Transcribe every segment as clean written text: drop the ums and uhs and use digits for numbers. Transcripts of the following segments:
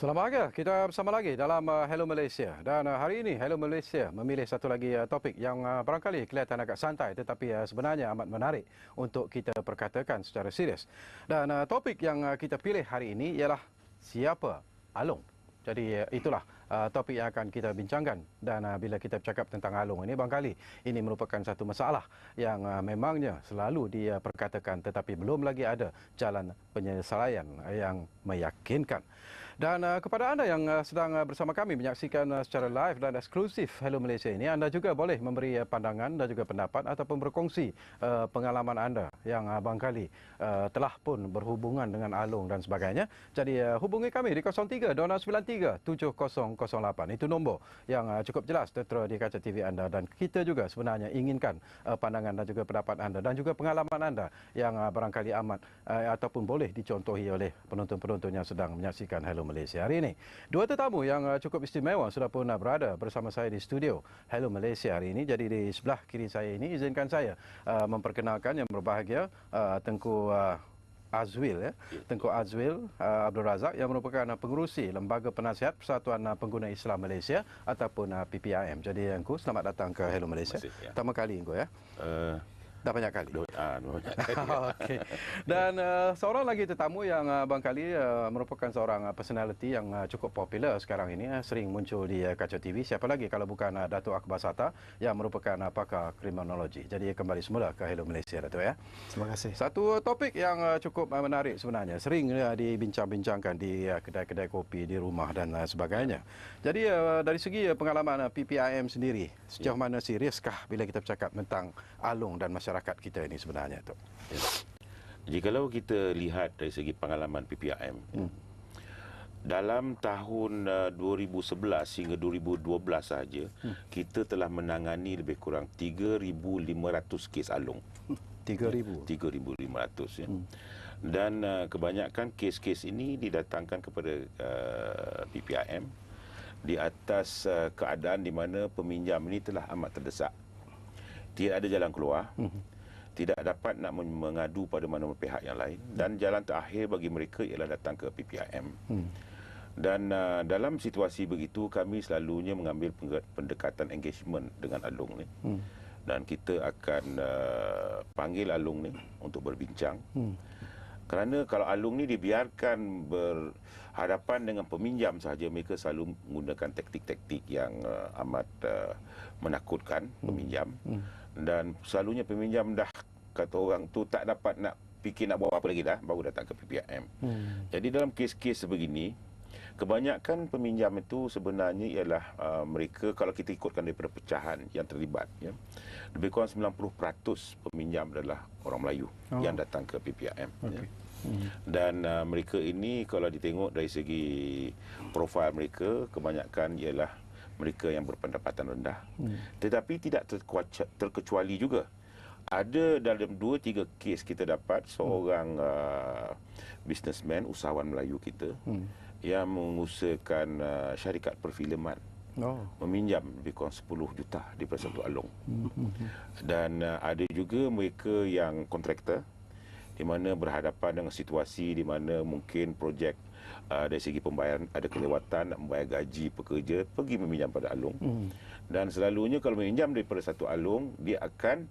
Selamat pagi, kita bersama lagi dalam Hello Malaysia. Dan hari ini Hello Malaysia memilih satu lagi topik yang barangkali kelihatan agak santai tetapi sebenarnya amat menarik untuk kita perkatakan secara serius. Dan topik yang kita pilih hari ini ialah siapa Along. Jadi itulah topik yang akan kita bincangkan. Dan bila kita bercakap tentang Along ini, barangkali ini merupakan satu masalah yang memangnya selalu diperkatakan tetapi belum lagi ada jalan penyelesaian yang meyakinkan. Dan kepada anda yang sedang bersama kami menyaksikan secara live dan eksklusif Hello Malaysia ini, anda juga boleh memberi pandangan dan juga pendapat ataupun berkongsi pengalaman anda yang barangkali telah pun berhubungan dengan Along dan sebagainya. Jadi hubungi kami di 03-293-7008. Itu nombor yang cukup jelas tertera di kaca TV anda, dan kita juga sebenarnya inginkan pandangan dan juga pendapat anda dan juga pengalaman anda yang barangkali amat ataupun boleh dicontohi oleh penonton-penonton yang sedang menyaksikan Hello Malaysia hari ini. Dua tetamu yang cukup istimewa sudah pun berada bersama saya di studio Hello Malaysia hari ini. Jadi di sebelah kiri saya ini, izinkan saya memperkenalkan yang berbahagia Tengku Azwil, ya. Tengku Azwil Abdul Razak yang merupakan pengerusi Lembaga Penasihat Persatuan Pengguna Islam Malaysia ataupun PPIM. Jadi Engku, selamat datang ke Hello Malaysia. Pertama kali Engku, ya. Dah banyak kali. Banyak kali. Okey. Dan seorang lagi tetamu yang barangkali merupakan seorang personality yang cukup popular sekarang ini, sering muncul di kaca TV. Siapa lagi kalau bukan Dato' Akbar Sata yang merupakan pakar kriminologi. Jadi kembali semula ke Hello Malaysia, Dato', ya. Terima kasih. Satu topik yang cukup menarik sebenarnya, sering dibincang-bincangkan di kedai-kedai kopi, di rumah dan sebagainya. Jadi dari segi pengalaman PPIM sendiri, sejauh mana seriuskah bila kita bercakap tentang Along dan masyarakat kita ini sebenarnya, tu? Ya. Jadi kalau kita lihat dari segi pengalaman PPIM, dalam tahun 2011 hingga 2012 sahaja, kita telah menangani lebih kurang 3,500 kes Along. 3,000? 3,500, ya. Dan kebanyakan kes-kes ini didatangkan kepada PPIM di atas keadaan di mana peminjam ini telah amat terdesak. Tidak ada jalan keluar, tidak dapat nak mengadu pada mana-mana pihak yang lain, dan jalan terakhir bagi mereka ialah datang ke PPIM. Dan dalam situasi begitu, kami selalunya mengambil pendekatan engagement dengan Along ni. Dan kita akan panggil Along ni untuk berbincang. Kerana kalau Along ni dibiarkan berhadapan dengan peminjam sahaja, mereka selalu menggunakan taktik-taktik yang amat menakutkan peminjam. Dan selalunya peminjam dah, kata orang tu, tak dapat nak fikir nak buat apa lagi dah, baru datang ke PPIM. Jadi dalam kes-kes sebegini, kebanyakan peminjam itu sebenarnya ialah mereka, kalau kita ikutkan daripada pecahan yang terlibat, ya, lebih kurang 90% peminjam adalah orang Melayu yang datang ke PPIM. Ya. Dan mereka ini kalau ditengok dari segi profil mereka, kebanyakan ialah mereka yang berpendapatan rendah. Tetapi tidak terkecuali juga, ada dalam 2-3 kes kita dapat seorang businessman, usahawan Melayu kita, yang mengusahakan syarikat perfilman, meminjam lebih kurang 10 juta daripada satu Along. Dan ada juga mereka yang kontraktor, di mana berhadapan dengan situasi di mana mungkin projek dari segi pembayaran ada kelewatan, nak membayar gaji pekerja, pergi meminjam pada Along. Dan selalunya kalau meminjam daripada satu Along, dia akan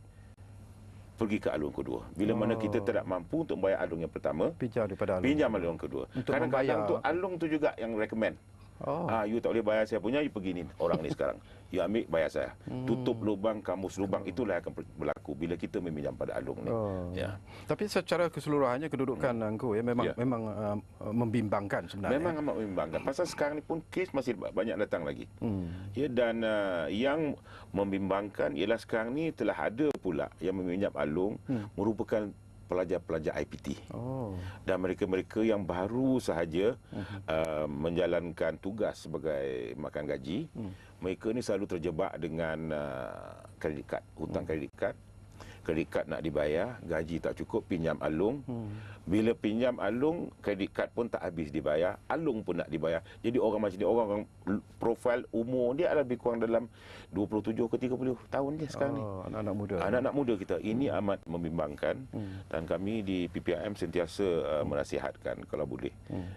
pergi ke Along kedua. Bila mana kita tidak mampu untuk membayar Along yang pertama, pinjam Along kedua. Kadang-kadang tu Along tu juga yang recommend. You tak boleh bayar saya punya, you pergi ni orang ni sekarang, you ambil bayar saya, tutup lubang, kamus lubang. Itulah yang akan berlaku bila kita meminjam pada Along ni. Ya. Tapi secara keseluruhannya kedudukan Engku, ya, memang membimbangkan sebenarnya. Memang amat membimbangkan. Pasal sekarang ni pun kes masih banyak datang lagi. Ya, dan yang membimbangkan ialah sekarang ni telah ada pula yang meminjam Along merupakan pelajar-pelajar IPT. Dan mereka-mereka yang baru sahaja menjalankan tugas sebagai makan gaji, mereka ni selalu terjebak dengan kredit kad, hutang kredit kad, kredit kad nak dibayar, gaji tak cukup, pinjam alung. Bila pinjam alung, kredit kad pun tak habis dibayar, alung pun nak dibayar. Jadi orang macam ni, orang profil umur dia adalah lebih kurang dalam 27 ke 30 tahun dia sekarang ni. Anak-anak muda. Anak-anak muda kita. Ini amat membimbangkan dan kami di PPIM sentiasa menasihatkan kalau boleh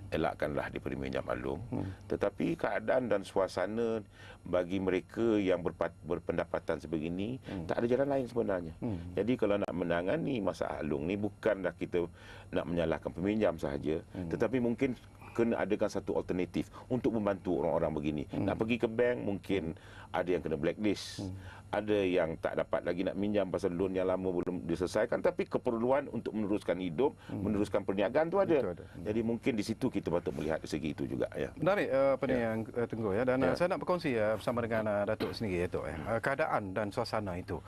elakkanlah daripada pinjam alung. Tetapi keadaan dan suasana bagi mereka yang berpendapatan sebegini tak ada jalan lain sebenarnya. Jadi kalau nak menangani masalah alung ni bukanlah kita nak menyalahkan peminjam sahaja, tetapi mungkin kena adakan satu alternatif untuk membantu orang-orang begini. Nak pergi ke bank mungkin ada yang kena blacklist. Ada yang tak dapat lagi nak minjam pasal loan yang lama belum diselesaikan, tapi keperluan untuk meneruskan hidup, meneruskan perniagaan tu ada. Jadi mungkin di situ kita patut melihat dari segi itu juga ya. Menarik apa ni yang Tengku ya, dan saya nak berkongsi bersama dengan Datuk sendiri Datuk keadaan dan suasana itu,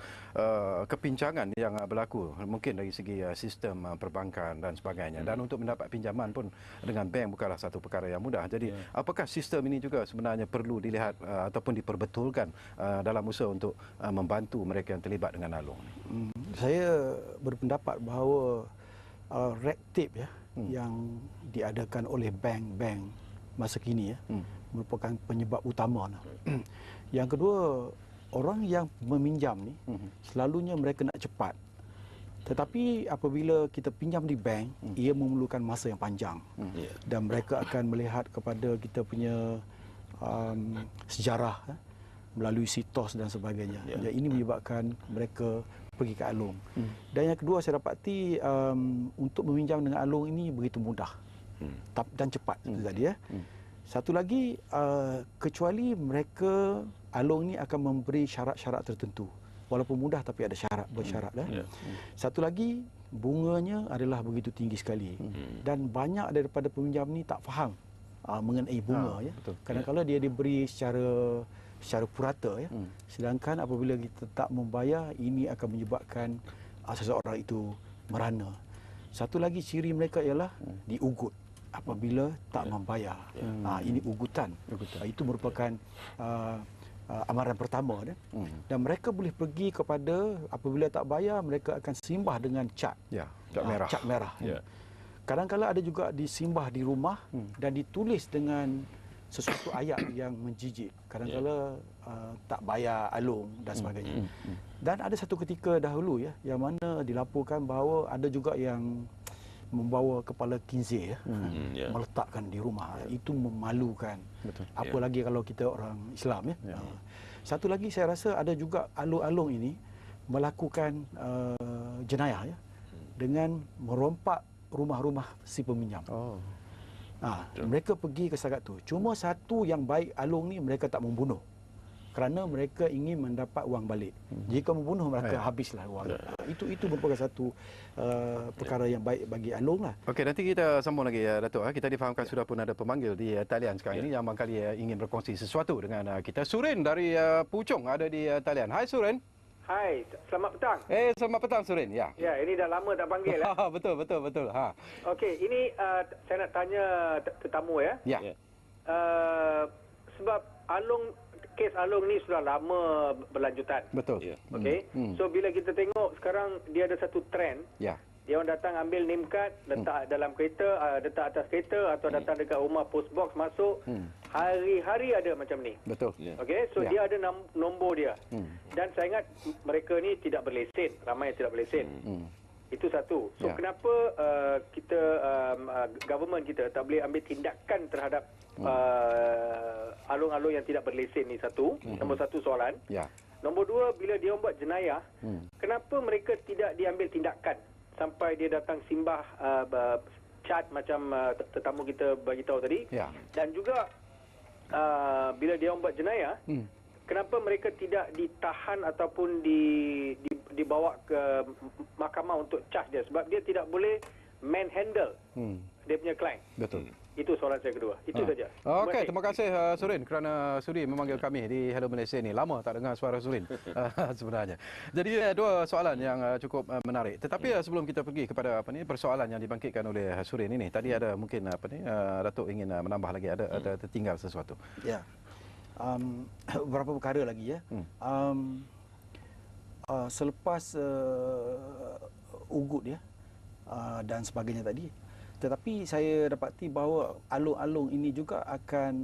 kepincangan yang berlaku mungkin dari segi sistem perbankan dan sebagainya, dan untuk mendapat pinjaman pun dengan bank bukanlah satu perkara yang mudah. Jadi apakah sistem ini juga sebenarnya perlu dilihat ataupun diperbetulkan dalam usaha untuk membantu mereka yang terlibat dengan alung? Saya berpendapat bahawa red tape yang diadakan oleh bank-bank masa kini merupakan penyebab utama. Yang kedua, orang yang meminjam ni selalunya mereka nak cepat. Tetapi apabila kita pinjam di bank, ia memerlukan masa yang panjang. Dan mereka akan melihat kepada kita punya sejarah melalui sitos dan sebagainya. Jadi ini menyebabkan mereka pergi ke alung. Dan yang kedua, saya dapati untuk meminjam dengan alung ini begitu mudah dan cepat tadi ya. Satu lagi, kecuali mereka alung ini akan memberi syarat-syarat tertentu. Walaupun mudah tapi ada bersyarat. Satu lagi, bunganya adalah begitu tinggi sekali. Dan banyak daripada peminjam ni tak faham mengenai bunga Kadang-kadang dia diberi secara purata sedangkan apabila kita tak membayar, ini akan menyebabkan seseorang itu merana. Satu lagi ciri mereka ialah diugut apabila tak membayar. Ini ugutan. Itu merupakan amaran pertama dan mereka boleh pergi kepada, apabila tak bayar mereka akan simbah dengan cat merah. Kadang-kadang ada juga disimbah di rumah dan ditulis dengan sesuatu ayat yang menjijik. Kadang-kadang tak bayar alung dan sebagainya. Dan ada satu ketika dahulu yang mana dilaporkan bahawa ada juga yang membawa kepala kinzir meletakkan di rumah. Itu memalukan. Apalagi kalau kita orang Islam Satu lagi, saya rasa ada juga alung-alung ini melakukan jenayah dengan merompak rumah-rumah si peminjam. Mereka pergi ke sangat tu. Cuma satu yang baik alung ni, mereka tak membunuh. Kerana mereka ingin mendapat wang balik. Jika membunuh, mereka habislah wang. Itu merupakan satu perkara yang baik bagi alung lah. Okey, nanti kita sambung lagi Datuk. Kita difahamkan sudah pun ada pemanggil di talian sekarang ini yang barangkali ingin berkongsi sesuatu dengan kita. Surin dari Puchong ada di talian. Hai Surin. Hai, selamat petang. Selamat petang Surin. Ya, ini dah lama tak panggil. Betul. Okey, ini saya nak tanya tetamu ya. Sebab kes alung ni sudah lama berlanjutan. Betul. Okey. So bila kita tengok sekarang dia ada satu trend. Dia orang datang ambil name card, letak dalam kereta, letak atas kereta atau datang dekat rumah post box masuk. Hari-hari ada macam ni. Betul. Okey, so dia ada nombor dia. Dan saya ingat mereka ni tidak berlesen, ramai yang tidak berlesen. Itu satu. So kenapa kita government kita tak boleh ambil tindakan terhadap alung-alung yang tidak berlesen ni satu. Nombor satu soalan. Nombor dua, bila dia buat jenayah, kenapa mereka tidak diambil tindakan sampai dia datang simbah cat macam tetamu kita bagi tahu tadi. Dan juga bila dia buat jenayah, kenapa mereka tidak ditahan ataupun dibawa ke mahkamah untuk charge dia, sebab dia tidak boleh manhandle dia punya client. Betul. Itu soalan saya kedua. Itu saja. Okey, terima kasih Surin kerana sudi memanggil kami di Hello Malaysia ni. Lama tak dengar suara Surin sebenarnya. Jadi dua soalan yang cukup menarik. Tetapi sebelum kita pergi kepada persoalan yang dibangkitkan oleh Surin ini, tadi ada mungkin Datuk ingin menambah lagi, ada tertinggal sesuatu. Beberapa perkara lagi selepas Ugut ya dan sebagainya tadi. Tetapi saya dapati bahawa alung-alung ini juga akan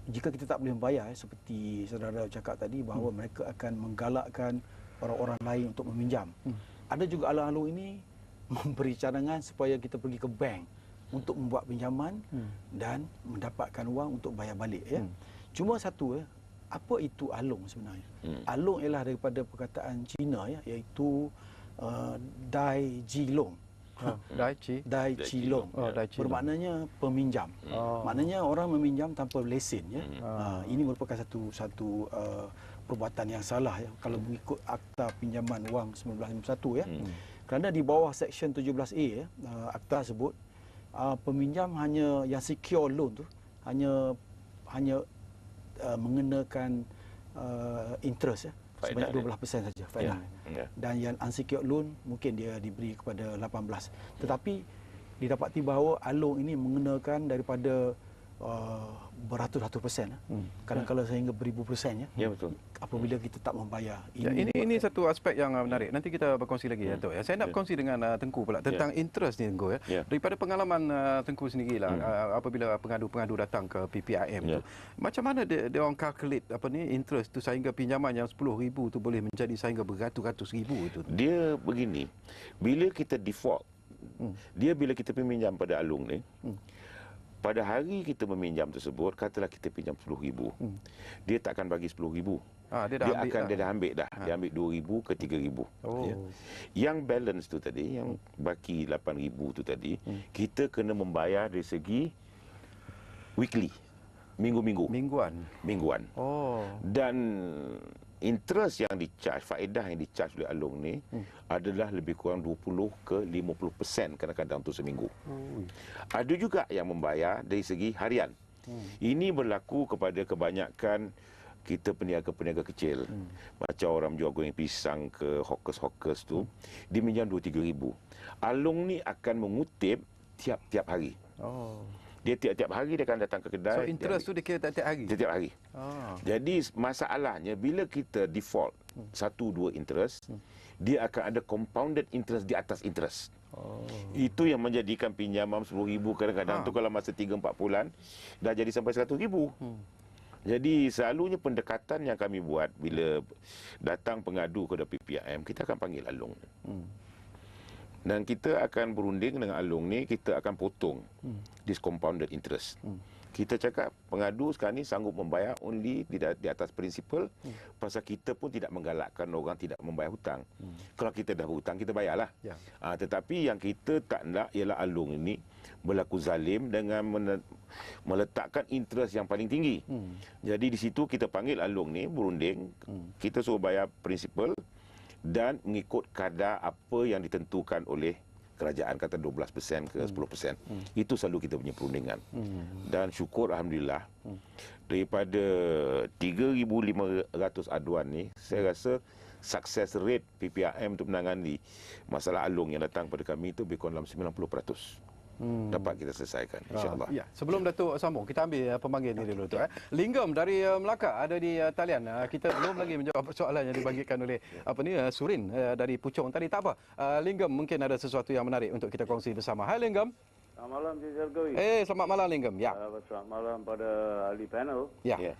jika kita tak boleh membayar seperti saudara cakap tadi bahawa mereka akan menggalakkan orang-orang lain untuk meminjam. Ada juga alung-alung ini memberi cadangan supaya kita pergi ke bank untuk membuat pinjaman dan mendapatkan wang untuk bayar balik ya. Cuma satu ya, apa itu alung sebenarnya? Alung ialah daripada perkataan Cina ya, iaitu Dai Jilong. Dai Cilong. Bermaknanya peminjam. Maknanya orang meminjam tanpa lesen ya. Ini merupakan satu perbuatan yang salah ya kalau mengikut Akta Pinjaman Wang 1951 ya. Kerana di bawah Seksyen 17A ya, akta sebut peminjam hanya yang secure loan tu hanya mengenakan interest ya. Sebanyak 12% saja faedah. Dan yang unsecured loan mungkin dia diberi kepada 18. Tetapi didapati bahawa alung ini mengenakan daripada beratus-ratus persen. Kadang-kadang sehingga beribu persen ya. Ya, betul. Apabila kita tak membayar. Ini satu aspek yang menarik. Nanti kita berkongsi lagi ya, Tok. Saya nak berkongsi dengan Tengku pula tentang interest ni, Tengku ya. Daripada pengalaman Tengku sendirilah apabila pengadu-pengadu datang ke PPIM tu, macam mana dia orang calculate interest tu sehingga pinjaman yang 10,000 tu boleh menjadi sehingga beratus-ratus ribu tu. Dia begini. Bila kita default, bila kita pinjam pada alung ni, pada hari kita meminjam tersebut, katalah kita pinjam 10,000. Dia tak akan bagi 10,000. Dia dah ambil dah. Dia ambil 2,000 ke 3,000. Ya. Yang balance tu tadi, yang baki 8,000 tu tadi, kita kena membayar dari segi weekly. Mingguan. Dan interest yang di-charge, faedah yang di-charge oleh alung ni adalah lebih kurang 20 ke 50% kadang-kadang untuk seminggu. Ada juga yang membayar dari segi harian. Ini berlaku kepada kebanyakan kita peniaga-peniaga kecil. Macam orang jual goreng pisang ke hawkers-hawkers tu, dia minjam 2-3 ribu. Alung ni akan mengutip tiap-tiap hari. Dia tiap-tiap hari dia akan datang ke kedai. So interest tu dia kira tiap-tiap hari? Tiap-tiap hari. Jadi masalahnya bila kita default 1-2 interest, dia akan ada compounded interest di atas interest. Itu yang menjadikan pinjaman 10,000 kadang-kadang tu kalau masa 3-4 bulan dah jadi sampai 100,000. Jadi selalunya pendekatan yang kami buat bila datang pengadu kepada PPIM, kita akan panggil alung. Dan kita akan berunding dengan alung ni, kita akan potong this compounded interest. Kita cakap pengadu sekarang ni sanggup membayar only di atas prinsipal, pasal kita pun tidak menggalakkan orang tidak membayar hutang. Kalau kita dah berhutang, kita bayarlah. Tetapi yang kita tak nak ialah alung ini berlaku zalim dengan meletakkan interest yang paling tinggi. Jadi di situ kita panggil alung ni berunding, kita suruh bayar prinsipal dan mengikut kadar apa yang ditentukan oleh kerajaan, kata 12% ke 10%. Itu selalu kita punya perundingan. Dan syukur Alhamdulillah, daripada 3,500 aduan ni, saya rasa success rate PPIM untuk menangani masalah alung yang datang pada kami itu lebih kurang dalam 90%. Dapat kita selesaikan, insyaAllah. Ya, sebelum Datuk sambung, kita ambil pemanggil ni dulu. Linggam dari Melaka ada di talian. Kita belum lagi menjawab soalan yang dibagikan oleh Surin dari Puchong tadi. Tak apa, Linggam mungkin ada sesuatu yang menarik untuk kita kongsi bersama. Hai Linggam. Selamat malam, Cik Jargawi. Selamat malam Linggam. Ya. Selamat malam pada ahli panel. Ya.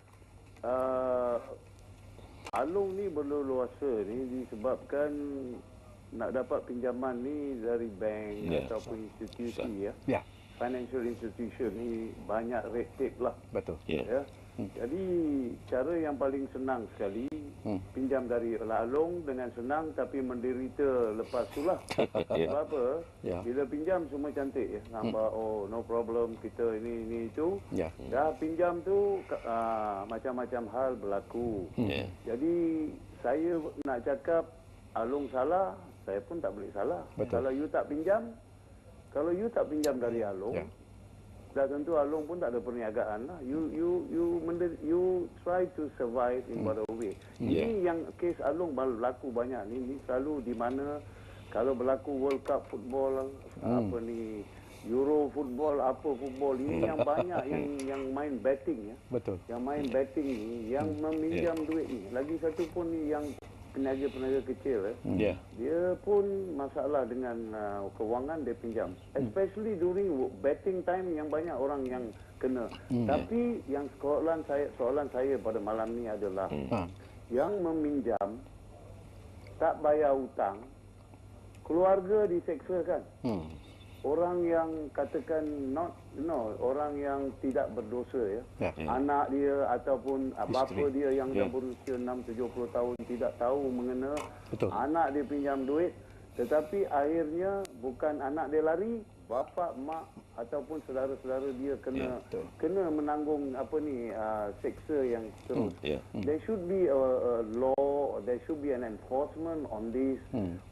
Alung ni berleluasa ni disebabkan nak dapat pinjaman ni dari bank ataupun institusi financial institution ni banyak red tape lah. Betul. Ya. Jadi cara yang paling senang sekali pinjam dari alung dengan senang tapi menderita lepas tu lah. Sebab apa? Bila pinjam semua cantik ya. Nampak no problem kita ini itu. Dah pinjam tu macam-macam hal berlaku. Jadi saya nak cakap alung salah, saya pun tak boleh salah. Kalau you tak pinjam dari alung, dah tentu alung pun tak ada perniagaan lah. You try to survive in whatever way. Ini yang kes alung berlaku banyak ni selalu di mana kalau berlaku World Cup football Euro football, apa football ini yang banyak yang main betting ya. Betul. Yang main betting ni, yang meminjam duit ni. Lagi satu pun ni yang peniaga-peniaga kecil dia pun masalah dengan kewangan dia pinjam. Especially during betting time yang banyak orang yang kena. Tapi yang soalan saya pada malam ni adalah yang meminjam tak bayar hutang, keluarga diseksa kan? Orang yang katakan orang yang tidak berdosa ya. Anak dia ataupun bapa dia yang dah berusia 60-70 tahun tidak tahu mengena. Anak dia pinjam duit, tetapi akhirnya bukan anak dia lari, bapa, mak ataupun saudara-saudara dia kena menanggung seksa yang terus. There should be a law, there should be an enforcement on this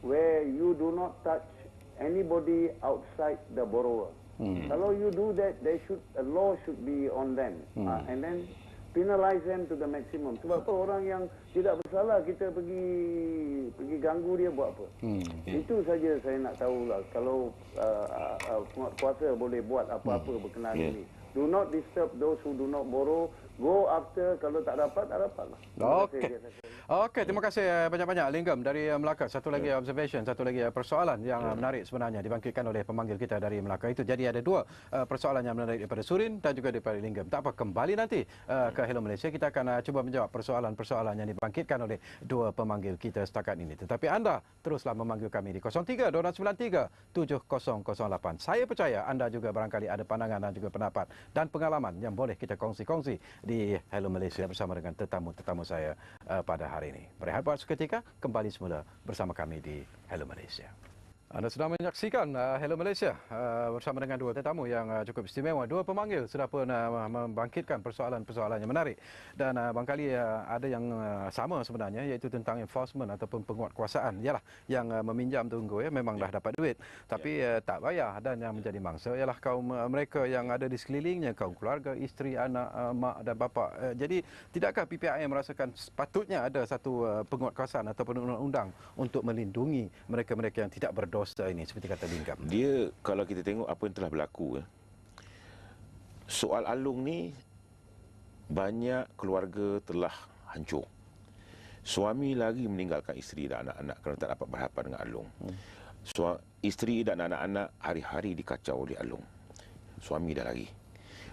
where you do not touch anybody outside the borrower. Kalau you do that, a law should be on them, and then penalize them to the maximum. Sebab apa orang yang tidak bersalah kita pergi ganggu dia buat apa? Itu saja saya nak tahu lah. Kalau penguatkuasa boleh buat apa-apa berkenaan ini. Do not disturb those who do not borrow. Go after, kalau tak dapat, tak dapat lah. Okey, terima kasih banyak-banyak Linggam dari Melaka. Satu lagi observation, satu lagi persoalan yang menarik sebenarnya dibangkitkan oleh pemanggil kita dari Melaka itu. Jadi ada dua persoalan yang menarik daripada Surin dan juga daripada Linggam. Tak apa, kembali nanti ke Hello Malaysia. Kita akan cuba menjawab persoalan-persoalan yang dibangkitkan oleh dua pemanggil kita setakat ini. Tetapi anda teruslah memanggil kami di 03-293-7008. Saya percaya anda juga barangkali ada pandangan dan juga pendapat dan pengalaman yang boleh kita kongsi-kongsi di Hello Malaysia bersama dengan tetamu-tetamu saya pada hari ini. Berehat buat seketika, kembali semula bersama kami di Hello Malaysia. Anda sedang menyaksikan Hello Malaysia bersama dengan dua tetamu yang cukup istimewa. Dua pemanggil sudah pun membangkitkan persoalan-persoalan yang menarik. Dan barangkali ada yang sama sebenarnya, iaitu tentang enforcement ataupun penguatkuasaan. Ialah yang meminjam tunggu memang dah dapat duit tapi tak bayar, dan yang menjadi mangsa ialah kaum mereka yang ada di sekelilingnya, kaum keluarga, isteri, anak, mak dan bapa. Jadi tidakkah PPIM merasakan sepatutnya ada satu penguatkuasaan ataupun undang-undang untuk melindungi mereka-mereka yang tidak berdosa ini, seperti kata Linggam? Dia, kalau kita tengok apa yang telah berlaku, soal Alung ni banyak keluarga telah hancur. Suami lagi meninggalkan isteri dan anak-anak kerana tak dapat berhadapan dengan Alung. Isteri dan anak-anak hari-hari dikacau oleh Alung. Suami dah lari.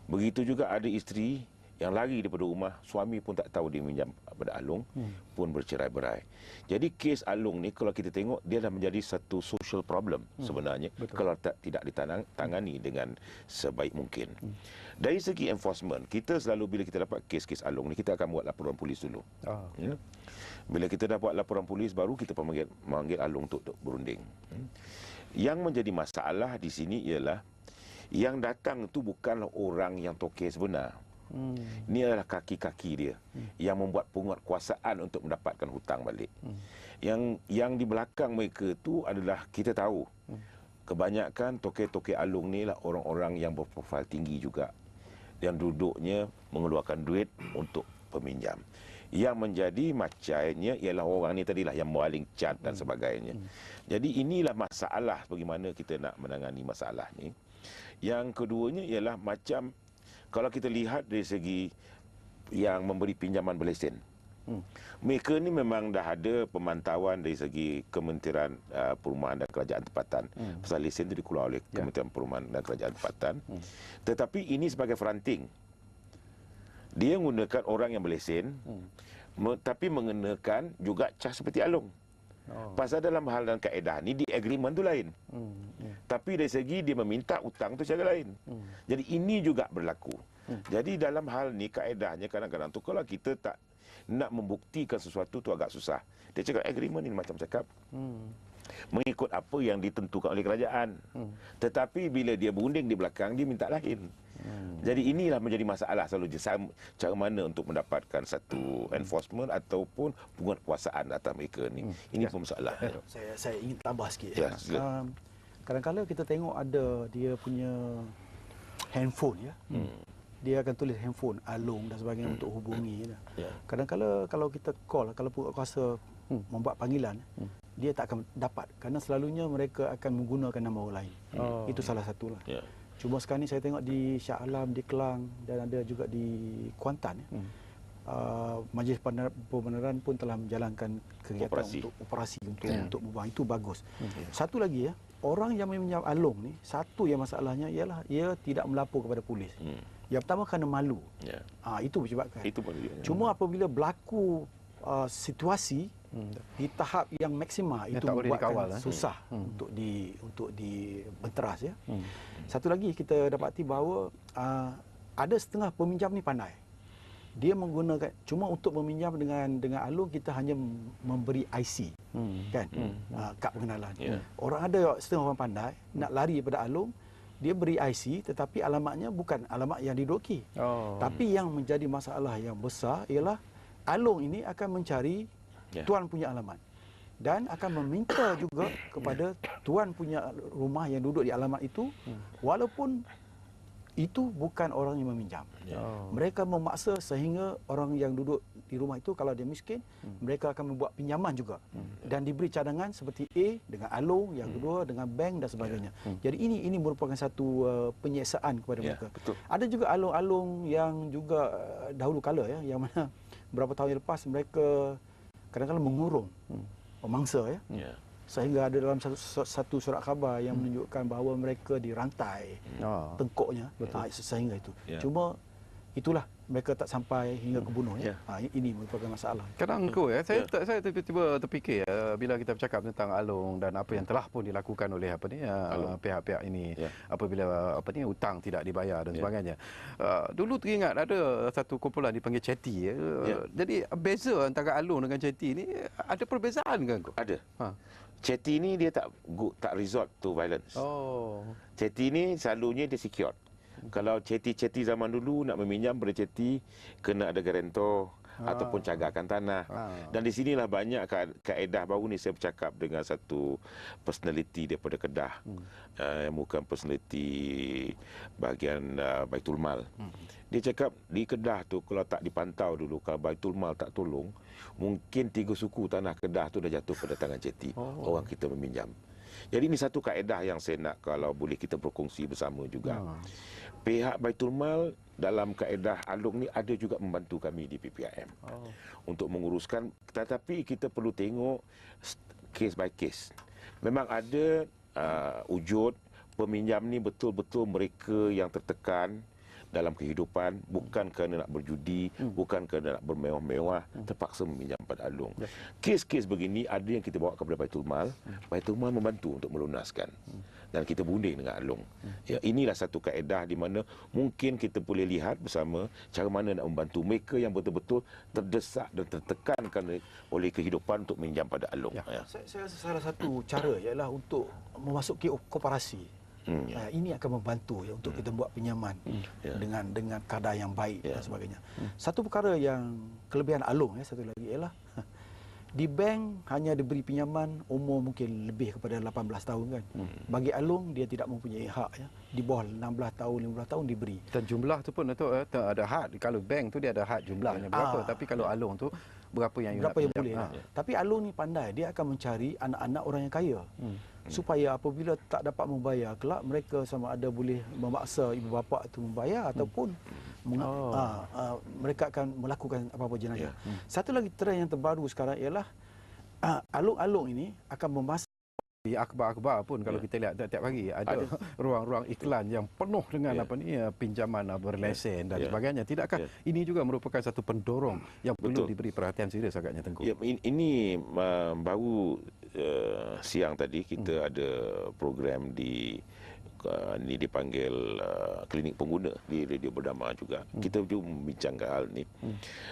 Begitu juga ada isteri yang lari daripada rumah, suami pun tak tahu dia minjam pada Alung, pun bercerai-berai. Jadi kes Alung ni kalau kita tengok, dia dah menjadi satu social problem sebenarnya. Kalau tidak ditangani dengan sebaik mungkin. Dari segi enforcement, kita selalu bila kita dapat kes-kes Alung ni, kita akan buat laporan polis dulu. Bila kita dah buat laporan polis, baru kita memanggil Alung untuk berunding. Yang menjadi masalah di sini ialah yang datang itu bukanlah orang yang tokeh sebenar. Ini adalah kaki-kaki dia yang membuat penguatkuasaan untuk mendapatkan hutang balik. Yang di belakang mereka tu adalah, kita tahu kebanyakan tokeh-tokeh Alung ni lah orang-orang yang berprofil tinggi juga, yang duduknya mengeluarkan duit untuk peminjam. Yang menjadi macamnya ialah orang ni tadilah yang maling cat dan sebagainya. Jadi inilah masalah bagaimana kita nak menangani masalah ni. Yang keduanya ialah macam kalau kita lihat dari segi yang memberi pinjaman berlesen. Mereka ni memang dah ada pemantauan dari segi Kementerian Perumahan dan Kerajaan Tempatan. Pasal lesen itu dikeluarkan oleh Kementerian Perumahan dan Kerajaan Tempatan. Tetapi ini sebagai fronting. Dia menggunakan orang yang berlesen, tapi mengenakan juga cas seperti Alung. Pasal dalam hal dan kaedah ni di agreement tu lain. Tapi dari segi dia meminta hutang tu cara lain. Jadi ini juga berlaku. Jadi dalam hal ni kaedahnya kadang-kadang tu kalau kita tak nak membuktikan sesuatu tu agak susah. Dia cakap agreement ni macam cakap mengikut apa yang ditentukan oleh kerajaan. Tetapi bila dia berunding di belakang, dia minta lain. Jadi inilah menjadi masalah selalu, cara mana untuk mendapatkan satu enforcement ataupun penguatkuasaan atas mereka ni. Ini pun masalah. Saya ingin tambah sikit. Kadang-kadang kita tengok ada dia punya handphone ya. Dia akan tulis handphone Alung dan sebagainya untuk hubungi. Kadang-kadang kalau kita call, kalau penguatkuasa membuat panggilan, dia tak akan dapat kerana selalunya mereka akan menggunakan nama orang lain. Itu salah satulah. Cuma sekarang ni saya tengok di Shah Alam, di Kelang dan ada juga di Kuantan. Majlis Pembenaran pun telah menjalankan kegiatan untuk operasi untuk membuang. Itu bagus. Satu lagi orang yang meminjam alung ni, satu yang masalahnya ialah ia tidak melapor kepada polis. Yang pertama kerana malu. Itu menyebabkan. Cuma apabila berlaku situasi di tahap yang maksima, itu membuatkan susah untuk dibenteras. Satu lagi kita dapati bahawa ada setengah peminjam ni pandai. Dia menggunakan cuma untuk meminjam dengan alung, kita hanya memberi IC, kan, kad pengenalan. Orang ada setengah orang pandai nak lari daripada alung, dia beri IC tetapi alamatnya bukan alamat yang diduduki. Tapi yang menjadi masalah yang besar ialah alung ini akan mencari tuan punya alamat dan akan meminta juga kepada tuan punya rumah yang duduk di alamat itu, walaupun itu bukan orang yang meminjam. Mereka memaksa sehingga orang yang duduk di rumah itu, kalau dia miskin, mereka akan membuat pinjaman juga dan diberi cadangan seperti A dengan alung, yang kedua dengan bank dan sebagainya. Jadi ini merupakan satu penyiksaan kepada mereka. Ada juga alung-alung yang juga dahulu kala yang mana beberapa tahun yang lepas mereka kadang-kadang mengurung pemangsa sehingga ada dalam satu surat khabar yang menunjukkan bahawa mereka dirantai tengkuknya sehingga itu. Cuma itulah, mereka tak sampai hingga ke bunuh. Ini merupakan masalah. Kadang saya tiba-tiba terfikir bila kita bercakap tentang alung dan apa yang telah pun dilakukan oleh pihak-pihak ini apabila hutang tidak dibayar dan sebagainya. Dulu teringat ada satu kumpulan dipanggil ceti. Jadi beza antara alung dengan ceti ini ada perbezaan ke? Ada. Ceti ni dia tak resort to violence. Ceti ni selalunya dia secured. Kalau ceti-ceti zaman dulu nak meminjam pada ceti, kena ada garantor ataupun cagarkan tanah. Dan di sinilah banyak kaedah baru ni. Saya bercakap dengan satu personality daripada Kedah, yang bukan personality bahagian Baitul Mal. Dia cakap di Kedah tu kalau tak dipantau dulu, kalau Baitul Mal tak tolong, mungkin 3 suku tanah Kedah tu dah jatuh pada tangan ceti, orang kita meminjam. Jadi ini satu kaedah yang saya nak kalau boleh kita berkongsi bersama juga. Pihak Baitul Mal dalam kaedah alung ni ada juga membantu kami di PPIM untuk menguruskan, tetapi kita perlu tengok case by case. Memang ada wujud peminjam ni betul-betul mereka yang tertekan dalam kehidupan, bukan kerana nak berjudi, bukan kerana nak bermewah-mewah, terpaksa meminjam pada alung. Kes-kes begini ada yang kita bawa kepada Baitul Mal. Baitul Mal membantu untuk melunaskan. Dan kita berunding dengan alung. Inilah satu kaedah di mana mungkin kita boleh lihat bersama cara mana nak membantu mereka yang betul-betul terdesak dan tertekan oleh kehidupan untuk meminjam pada alung. Saya rasa salah satu cara ialah untuk memasuki koperasi. Ini akan membantu untuk kita buat pinjaman dengan kadar yang baik dan sebagainya. Satu perkara yang kelebihan alung satu lagi ialah di bank hanya diberi pinjaman umur mungkin lebih kepada 18 tahun kan. Bagi alung dia tidak mempunyai hak di bawah 16 tahun 15 tahun diberi. Dan jumlah tu pun ada had. Kalau bank tu dia ada had jumlahnya berapa, tapi kalau alung tu berapa yang boleh. Tapi alung ni pandai, dia akan mencari anak-anak orang yang kaya. Supaya apabila tak dapat membayar, kelak mereka sama ada boleh memaksa ibu bapa itu membayar ataupun mereka akan melakukan apa-apa jenayah. Satu lagi trend yang terbaru sekarang ialah alung-alung ini akan memasak. Di akhbar-akhbar pun kalau kita lihat tiap hari ada ruang-ruang iklan yang penuh dengan pinjaman berlesen dan sebagainya. Tidakkah ini juga merupakan satu pendorong yang perlu diberi perhatian serius agaknya, Tengku? Ini baru siang tadi kita ada program ini dipanggil klinik pengguna di Radio Berdama juga. Kita juga membincangkan hal ini.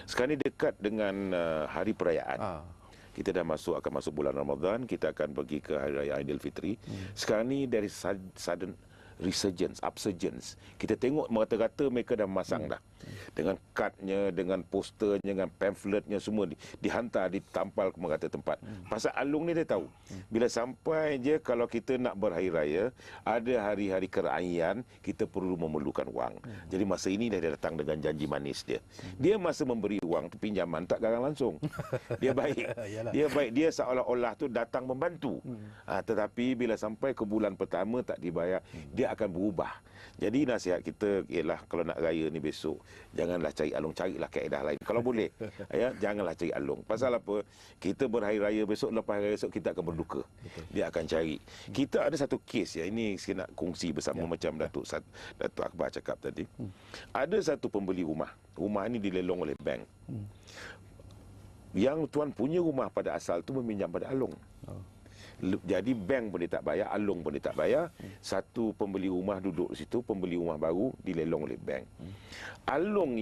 Sekarang ini dekat dengan hari perayaan. Kita dah akan masuk bulan Ramadan, kita akan pergi ke Hari Raya Aidilfitri. Sekarang ni dari sudden resurgence, upsurgence. Kita tengok rata-rata mereka dah masang dah. Dengan kadnya, dengan posternya, dengan pamphletnya semua dihantar, ditampal ke merata tempat. Pasal Along ni dia tahu. Bila sampai je kalau kita nak berhari raya, ada hari-hari kerajaan, kita perlu memerlukan wang. Jadi masa ini dia datang dengan janji manis dia. Dia masa memberi wang tu pinjaman tak garang langsung. Dia baik. Dia baik. Dia seolah-olah tu datang membantu. Tetapi bila sampai ke bulan pertama tak dibayar, dia akan berubah. Jadi nasihat kita ialah kalau nak raya ni besok, janganlah cari Along, carilah kaedah lain. Kalau boleh, ya, janganlah cari Along. Pasal apa? Kita berhari raya besok, lepas hari raya esok kita akan berduka. Dia akan cari. Kita ada satu kes, ya, ini saya nak kongsi bersama macam Datuk Akbar cakap tadi. Ada satu pembeli rumah. Rumah ini dilelong oleh bank. Yang tuan punya rumah pada asal tu meminjam pada Along. Jadi bank pun dia tak bayar, Along pun dia tak bayar. Satu pembeli rumah duduk di situ, pembeli rumah baru dilelong oleh bank. Along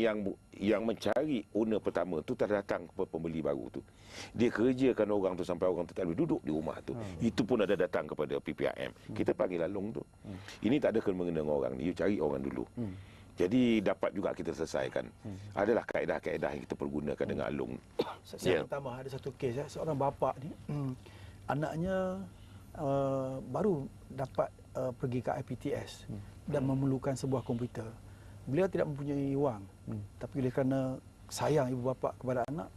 yang mencari owner pertama tu tak datang ke pembeli baru tu. Dia kerjakan orang tu sampai orang tu tak boleh duduk di rumah tu. Itu pun ada datang kepada PPRM. Kita panggil Along tu. Ini tak ada kena-mengena dengan orang ni, you cari orang dulu. Jadi dapat juga kita selesaikan. Adalah kaedah-kaedah yang kita pergunakan dengan Along. Saya tambah ada satu kes, seorang bapa ni anaknya baru dapat pergi ke IPTS dan memerlukan sebuah komputer. Beliau tidak mempunyai wang, tapi oleh kerana sayang ibu bapa kepada anak,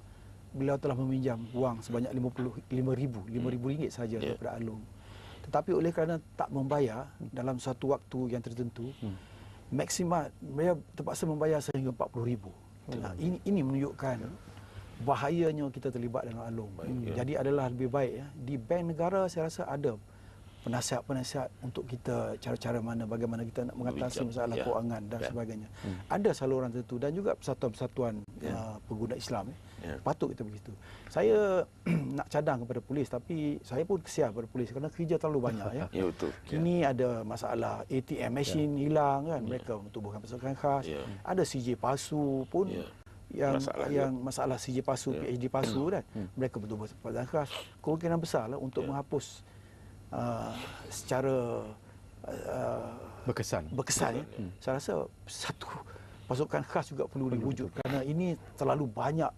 beliau telah meminjam wang sebanyak RM5,000 saja daripada Along. Tetapi oleh kerana tak membayar dalam satu waktu yang tertentu, maksimal beliau terpaksa membayar sehingga RM40,000. Ini menunjukkan bahayanya kita terlibat dengan Along. Jadi adalah lebih baik, di bank negara saya rasa ada penasihat-penasihat untuk kita cara-cara bagaimana kita nak mengatasi masalah kewangan dan sebagainya. Ada saluran tertentu dan juga persatuan-persatuan pengguna Islam. Patut kita begitu. Saya nak cadang kepada polis, tapi saya pun kesian kepada polis kerana kerja terlalu banyak. Betul. Kini ada masalah ATM machine hilang kan, mereka mentubuhkan pasukan khas. Ada CJ palsu pun. Yang masalah CJ palsu, PhD palsu kan, mereka betul-betul pasukan khas. Kemungkinan besar lah untuk menghapus secara berkesan. Saya rasa satu pasukan khas juga perlu diwujud kerana ini terlalu banyak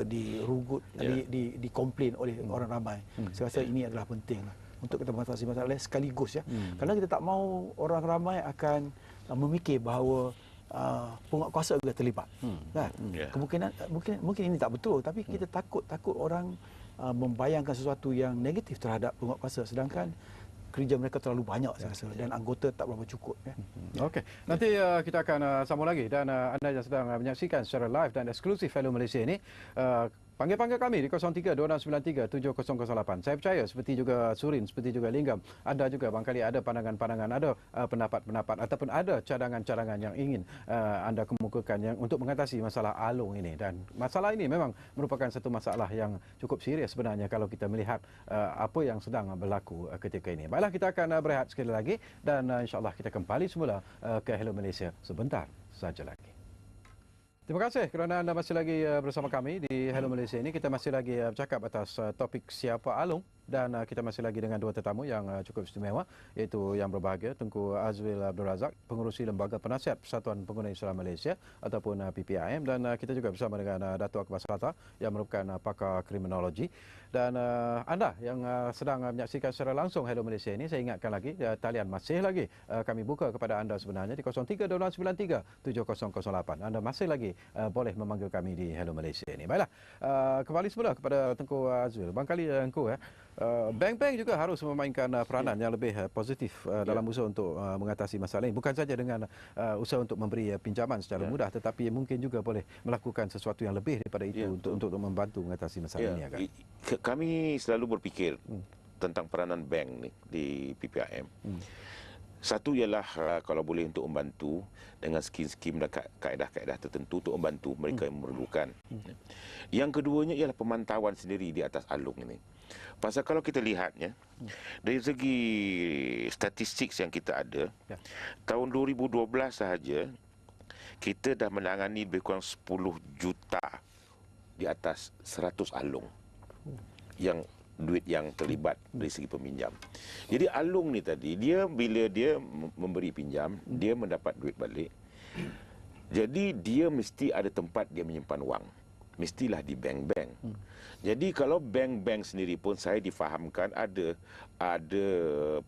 dirugut, dikomplain oleh orang ramai. Saya rasa ini adalah penting lah untuk kita mengatasi masalah sekaligus, kerana kita tak mahu orang ramai akan memikir bahawa penguatkuasa juga terlibat. Kan? Mungkin ini tak betul, tapi kita takut orang membayangkan sesuatu yang negatif terhadap penguatkuasa, sedangkan kerja mereka terlalu banyak saya rasa, dan anggota tak berapa cukup. Okey, nanti kita akan sambung lagi, dan anda yang sedang menyaksikan secara live dan eksklusif Hello Malaysia ini, panggil kami di 03-2693-7008. Saya percaya seperti juga Surin, seperti juga Linggam, anda juga barangkali ada pandangan-pandangan, ada pendapat-pendapat ataupun ada cadangan-cadangan yang ingin anda kemukakan yang untuk mengatasi masalah Along ini. Dan masalah ini memang merupakan satu masalah yang cukup serius sebenarnya kalau kita melihat apa yang sedang berlaku ketika ini. Baiklah, kita akan berehat sekali lagi dan insya-Allah kita kembali semula ke Hello Malaysia sebentar saja lagi. Terima kasih kerana anda masih lagi bersama kami di Hello Malaysia ini. Kita masih lagi bercakap atas topik siapa Along, dan kita masih lagi dengan dua tetamu yang cukup istimewa, iaitu yang berbahagia Tengku Azwil Abdul Razak, Pengerusi Lembaga Penasihat Persatuan Pengguna Islam Malaysia ataupun PPIM, dan kita juga bersama dengan Datuk Akbar Selata yang merupakan pakar kriminologi. Dan anda yang sedang menyaksikan secara langsung Hello Malaysia ini, saya ingatkan lagi talian masih lagi kami buka kepada anda sebenarnya di 03-2693-7008. Anda masih lagi boleh memanggil kami di Hello Malaysia ini. Baiklah, kembali semula kepada Tengku Azwil. Barangkali Tengku, bank-bank juga harus memainkan peranan yang lebih positif dalam usaha untuk mengatasi masalah ini. Bukan saja dengan usaha untuk memberi pinjaman secara mudah, tetapi mungkin juga boleh melakukan sesuatu yang lebih daripada itu untuk membantu mengatasi masalah ini. Kami selalu berfikir tentang peranan bank ni di PPIM. Satu ialah kalau boleh untuk membantu dengan skim-skim dan kaedah-kaedah tertentu untuk membantu mereka yang memerlukan. Yang keduanya ialah pemantauan sendiri di atas Along ini. Pasal kalau kita lihatnya, dari segi statistik yang kita ada, tahun 2012 sahaja, kita dah menangani lebih kurang 10 juta di atas 100 Along yang duit yang terlibat dari segi peminjam. Jadi Alung ni tadi, dia bila dia memberi pinjam, dia mendapat duit balik. Jadi dia mesti ada tempat dia menyimpan wang. Mestilah di bank-bank. Jadi kalau bank-bank sendiri pun saya difahamkan ada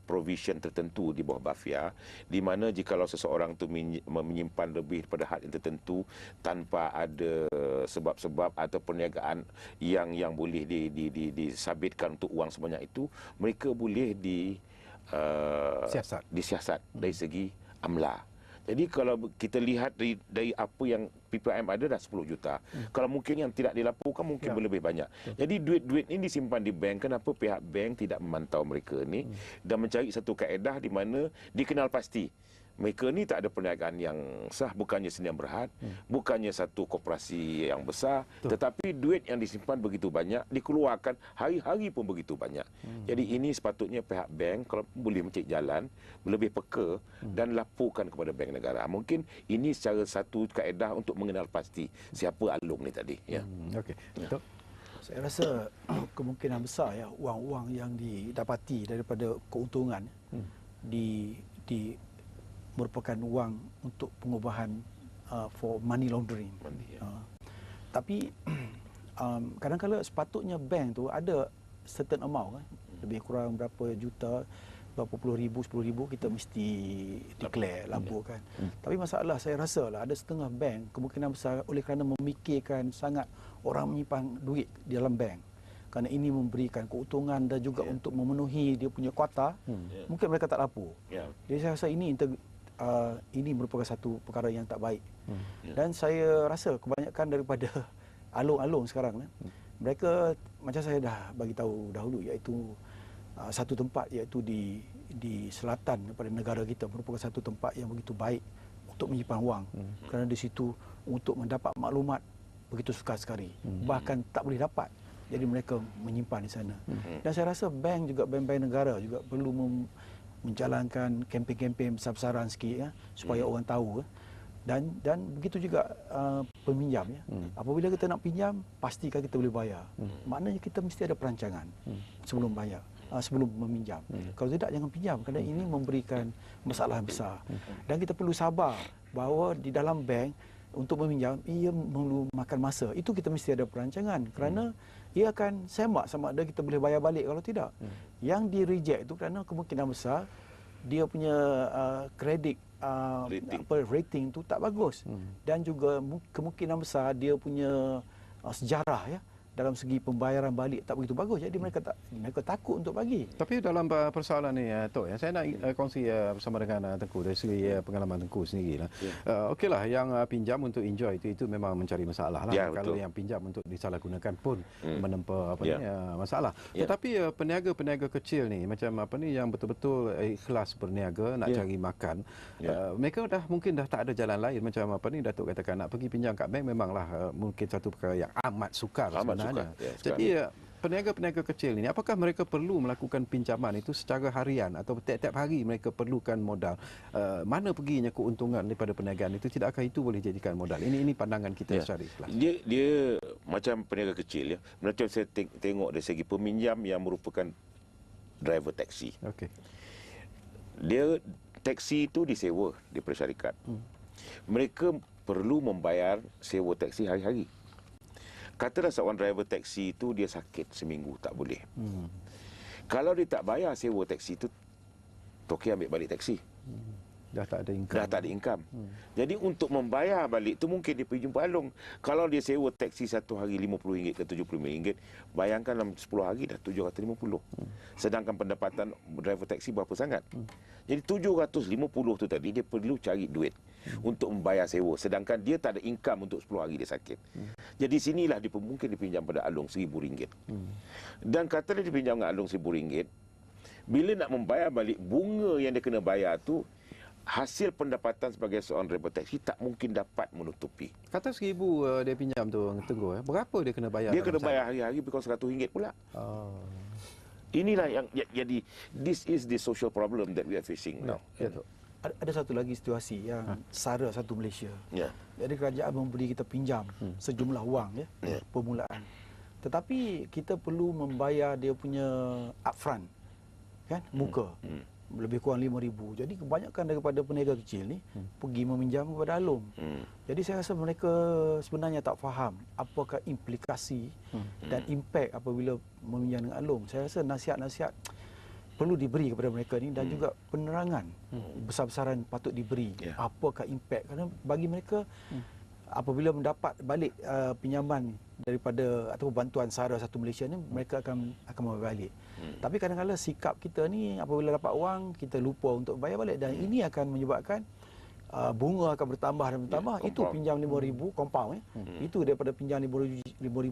provision tertentu di bawah BAFIA di mana jikalau seseorang tu menyimpan lebih daripada had yang tertentu tanpa ada sebab-sebab atau perniagaan yang boleh disabitkan untuk wang sebanyak itu, mereka boleh disiasat dari segi amla. Jadi kalau kita lihat dari apa yang PPIM ada dah 10 juta. Kalau mungkin yang tidak dilaporkan mungkin lebih banyak. Jadi duit-duit ini disimpan di bank. Kenapa pihak bank tidak memantau mereka ni dan mencari satu kaedah di mana dikenal pasti mereka ni tak ada perniagaan yang sah, bukannya sendirian berhad, bukannya satu koperasi yang besar, tetapi duit yang disimpan begitu banyak, dikeluarkan hari-hari pun begitu banyak. Jadi ini sepatutnya pihak bank kalau boleh mencari jalan, lebih peka dan laporkan kepada bank negara. Mungkin ini secara satu kaedah untuk mengenal pasti siapa Alung ni tadi. Ya. Okey. Betul. Saya rasa kemungkinan besar ya wang-wang yang didapati daripada keuntungan di merupakan wang untuk pengubahan for money laundering. Tapi kadang-kadang sepatutnya bank tu ada certain amount kan, lebih kurang berapa juta, berapa puluh ribu, 10,000 kita mesti declare, laporkan. Tapi masalah saya rasa lah ada setengah bank kemungkinan besar oleh kerana memikirkan sangat orang menyimpan duit di dalam bank, kerana ini memberikan keuntungan dan juga untuk memenuhi dia punya kuota, mungkin mereka tak lapor. Jadi saya rasa ini merupakan satu perkara yang tak baik. Dan saya rasa kebanyakan daripada alung-alung sekarang mereka macam saya dah bagi tahu dahulu, iaitu satu tempat iaitu di selatan daripada negara kita merupakan satu tempat yang begitu baik untuk menyimpan wang, kerana di situ untuk mendapat maklumat begitu sukar sekali, bahkan tak boleh dapat. Jadi mereka menyimpan di sana. Dan saya rasa bank juga, bank-bank negara juga perlu menjalankan kempen-kempen besar-besaran sikit supaya orang tahu. Dan begitu juga peminjam ya. Apabila kita nak pinjam, pastikan kita boleh bayar. Maknanya kita mesti ada perancangan sebelum bayar, sebelum meminjam. Kalau tidak, jangan pinjam, kerana ini memberikan masalah besar. Dan kita perlu sabar bahawa di dalam bank untuk meminjam ia perlu makan masa. Itu kita mesti ada perancangan, kerana ia akan semak sama ada kita boleh bayar balik kalau tidak. Yang di reject itu kerana kemungkinan besar dia punya kredit rating tu tak bagus, dan juga kemungkinan besar dia punya sejarah ya dalam segi pembayaran balik tak begitu bagus. Jadi mereka takut untuk bagi. Tapi dalam persoalan ni Tok, saya nak kongsi bersama dengan Tengku dari segi pengalaman Tengku sendirilah. Okeylah, yang pinjam untuk enjoy itu memang mencari masalah lah. Kalau yang pinjam untuk disalahgunakan pun menempa masalah. Tetapi peniaga-peniaga kecil ni macam yang betul-betul ikhlas berniaga, nak cari makan, mereka mungkin dah tak ada jalan lain. Macam Datuk katakan, nak pergi pinjam kat bank memanglah mungkin satu perkara yang amat sukar sebenarnya. Jadi peniaga-peniaga kecil ini, apakah mereka perlu melakukan pinjaman itu secara harian atau tiap-tiap hari mereka perlukan modal? Mana perginya keuntungan daripada perniagaan itu? Tidakkah itu boleh dijadikan modal? Ini pandangan kita secara ikhlas. Dia macam peniaga kecil ya. Macam saya tengok dari segi peminjam yang merupakan driver taksi. Okey. Dia taksi itu disewa daripada syarikat. Mereka perlu membayar sewa taksi hari-hari. Katalah seorang driver taksi itu dia sakit seminggu, tak boleh. Kalau dia tak bayar sewa taksi itu, Toki ambil balik taksi. Dah tak ada income. Jadi untuk membayar balik tu mungkin dia pergi jumpa Alung. Kalau dia sewa taksi satu hari RM50 ke RM75, bayangkan dalam 10 hari dah RM750. Sedangkan pendapatan driver taksi berapa sangat? Jadi RM750 tu tadi dia perlu cari duit untuk membayar sewa, sedangkan dia tak ada income untuk 10 hari dia sakit. Jadi sinilah dia mungkin dipinjam pada Alung RM1,000. Dan kata dia dipinjam dengan Alung RM1,000, bila nak membayar balik bunga yang dia kena bayar tu, hasil pendapatan sebagai seorang driver taksi tak mungkin dapat menutupi. Kata RM1,000 dia pinjam tu Tengku, berapa dia kena bayar? Dia kena bayar hari-hari because RM100 pula. Inilah yang jadi, this is the social problem that we are facing now. Ada satu lagi situasi yang sara satu Malaysia. Jadi kerajaan memberi kita pinjam sejumlah wang permulaan. Tetapi kita perlu membayar dia punya upfront, kan, muka. Lebih kurang 5,000. Jadi kebanyakan daripada peniaga kecil ni pergi meminjam kepada Along. Jadi saya rasa mereka sebenarnya tak faham apakah implikasi dan impak apabila meminjam dengan Along. Saya rasa nasihat-nasihat perlu diberi kepada mereka ni dan juga penerangan besar-besaran patut diberi. Apakah impak, kerana bagi mereka apabila mendapat balik pinjaman daripada atau bantuan SARA Satu Malaysia ni, mereka akan membayar balik. Tapi kadang-kadang sikap kita ni apabila dapat wang kita lupa untuk bayar balik, dan ini akan menyebabkan bunga akan bertambah dan bertambah. Itu pinjam 5,000 compound itu daripada pinjam 5,000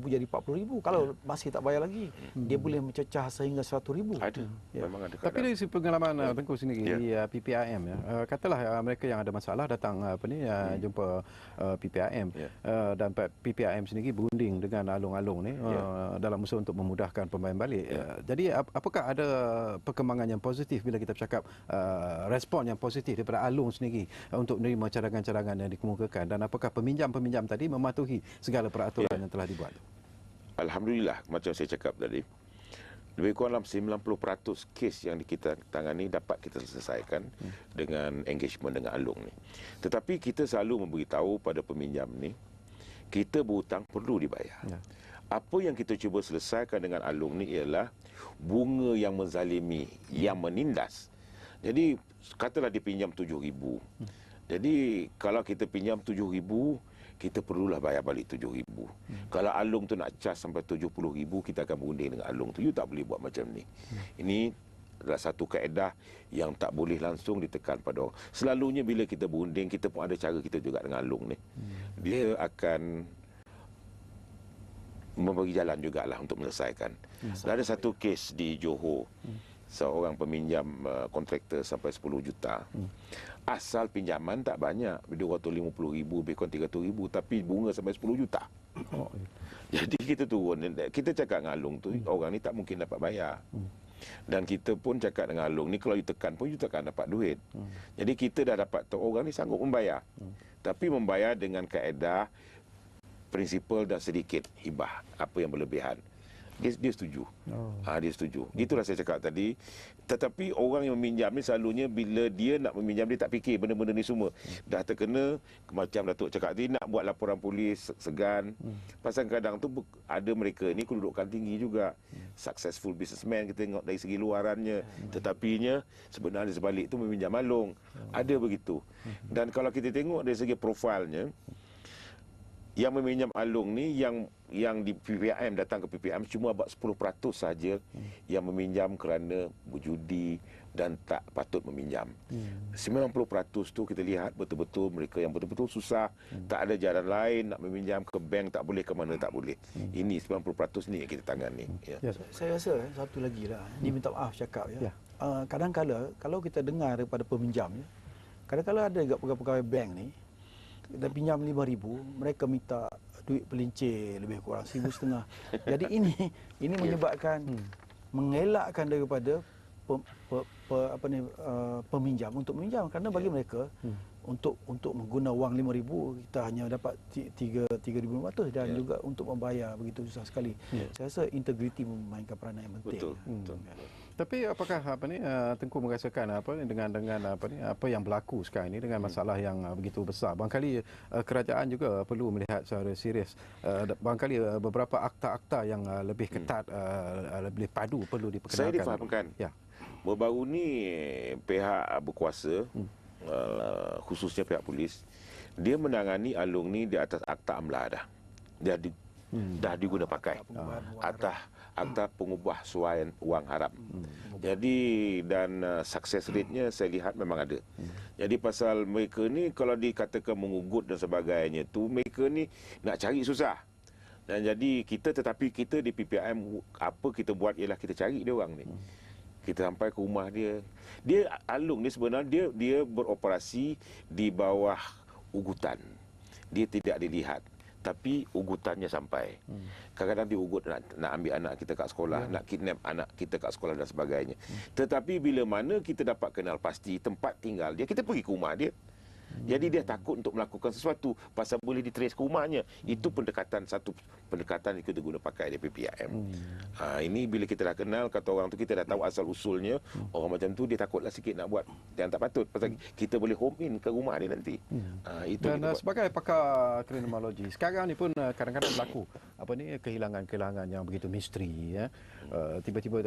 jadi 40,000. Kalau masih tak bayar lagi, dia boleh mencecah sehingga 100,000. Ada. Memang ada. Tapi dari segi pengalaman Tengku sendiri di PPIM katalah mereka yang ada masalah datang jumpa PPIM dan PPIM sendiri berunding dengan Along-Along ni dalam usaha untuk memudahkan pembayaran balik. Jadi apakah ada perkembangan yang positif bila kita bercakap respon yang positif daripada Along sendiri untuk menerima cadangan-cadangan yang dikemukakan, dan apakah peminjam-peminjam tadi mematuhi segala peraturan yang telah dibuat? Alhamdulillah, macam saya cakap tadi, lebih kurang dalam 90% kes yang kita tangani dapat kita selesaikan dengan engagement dengan Along ni. Tetapi kita selalu memberitahu pada peminjam ni, kita berhutang perlu dibayar. Apa yang kita cuba selesaikan dengan Along ni ialah bunga yang menzalimi, yang menindas. Jadi katalah dia pinjam 7,000. Jadi kalau kita pinjam 7,000, kita perlulah bayar balik 7,000. Kalau Along tu nak cas sampai 70,000, kita akan berunding dengan Along tu. You tak boleh buat macam ni. Ini adalah satu kaedah yang tak boleh langsung ditekan pada orang. Selalunya bila kita berunding, kita pun ada cara kita juga dengan Along ni. Dia akan memberi jalan jugalah untuk menyelesaikan. Ada satu kes di Johor. Seorang peminjam kontraktor sampai 10 juta. Asal pinjaman tak banyak. Dia waktu 50,000, lebih kurang 300,000. Tapi bunga sampai 10 juta. Jadi kita turun. Kita cakap dengan Along tu, orang ni tak mungkin dapat bayar. Dan kita pun cakap dengan Along ni, kalau you tekan pun you takkan dapat duit. Jadi kita dah dapat tahu orang ni sanggup membayar. Tapi membayar dengan kaedah prinsipal dan sedikit hibah. Apa yang berlebihan. Dia setuju. Dia setuju. Itulah saya cakap tadi. Tetapi orang yang meminjam ni selalunya bila dia nak meminjam, dia tak fikir benda-benda ni semua. Dah terkena, macam Datuk cakap tadi, nak buat laporan polis, segan. Pasal kadang tu ada mereka ni kedudukan tinggi juga. Successful businessman, kita tengok dari segi luarannya. Tetapinya sebenarnya sebalik tu meminjam Along. Ada begitu. Dan kalau kita tengok dari segi profilnya, yang meminjam Along ni yang di PPIM, datang ke PPIM cuma about 10% saja yang meminjam kerana berjudi dan tak patut meminjam. 90% tu kita lihat betul-betul mereka yang betul-betul susah, tak ada jalan lain nak meminjam, ke bank tak boleh, ke mana tak boleh. Ini 90% ni yang kita tangani. Saya rasa satu lagi lah, ni minta maaf cakap ya. Kadang-kala kalau kita dengar daripada peminjam, kadang-kala ada juga pegawai-pegawai bank ni, dan pinjam 5,000, mereka minta duit pelincir lebih kurang 1,500. Jadi ini menyebabkan mengelakkan daripada peminjam untuk meminjam, kerana bagi mereka untuk mengguna wang 5,000 kita hanya dapat 3,500 dan juga untuk membayar begitu susah sekali. Saya rasa integriti memainkan peranan yang penting. Betul. Tapi apakah Tengku merasakan dengan apa yang berlaku sekarang ini dengan masalah yang begitu besar? Barangkali kerajaan juga perlu melihat secara serius. Barangkali beberapa akta-akta yang lebih ketat, lebih padu perlu diperkenalkan. Saya difahamkan. Baru-baru ni pihak berkuasa, khususnya pihak polis, dia menangani Along ni di atas akta amla dah. Dah diguna pakai. Akta pengubah suaian wang haram. Jadi dan success rate-nya saya lihat memang ada. Jadi pasal mereka ni kalau dikatakan mengugut dan sebagainya tu, mereka ni nak cari susah. Dan jadi tetapi kita di PPIM, apa kita buat ialah kita cari dia orang ni. Kita sampai ke rumah dia. Along ni sebenarnya dia beroperasi di bawah ugutan. Dia tidak dilihat, tapi ugutannya sampai. Kadang-kadang dia ugut nak ambil anak kita kat sekolah, nak kidnap anak kita kat sekolah dan sebagainya. Tetapi bila mana kita dapat kenal pasti tempat tinggal dia, kita pergi ke rumah dia. Jadi dia takut untuk melakukan sesuatu pasal boleh ditrace ke rumahnya. Itu satu pendekatan yang kita guna pakai di PPIM. Ini bila kita dah kenal, kata orang tu, kita dah tahu asal usulnya, orang macam tu dia takutlah sikit nak buat yang tak patut pasal kita boleh home in ke rumah dia nanti. Itu dan sebagai pakar kriminologi, sekarang ni pun kadang-kadang berlaku kehilangan-kehilangan yang begitu misteri, ya. Tiba-tiba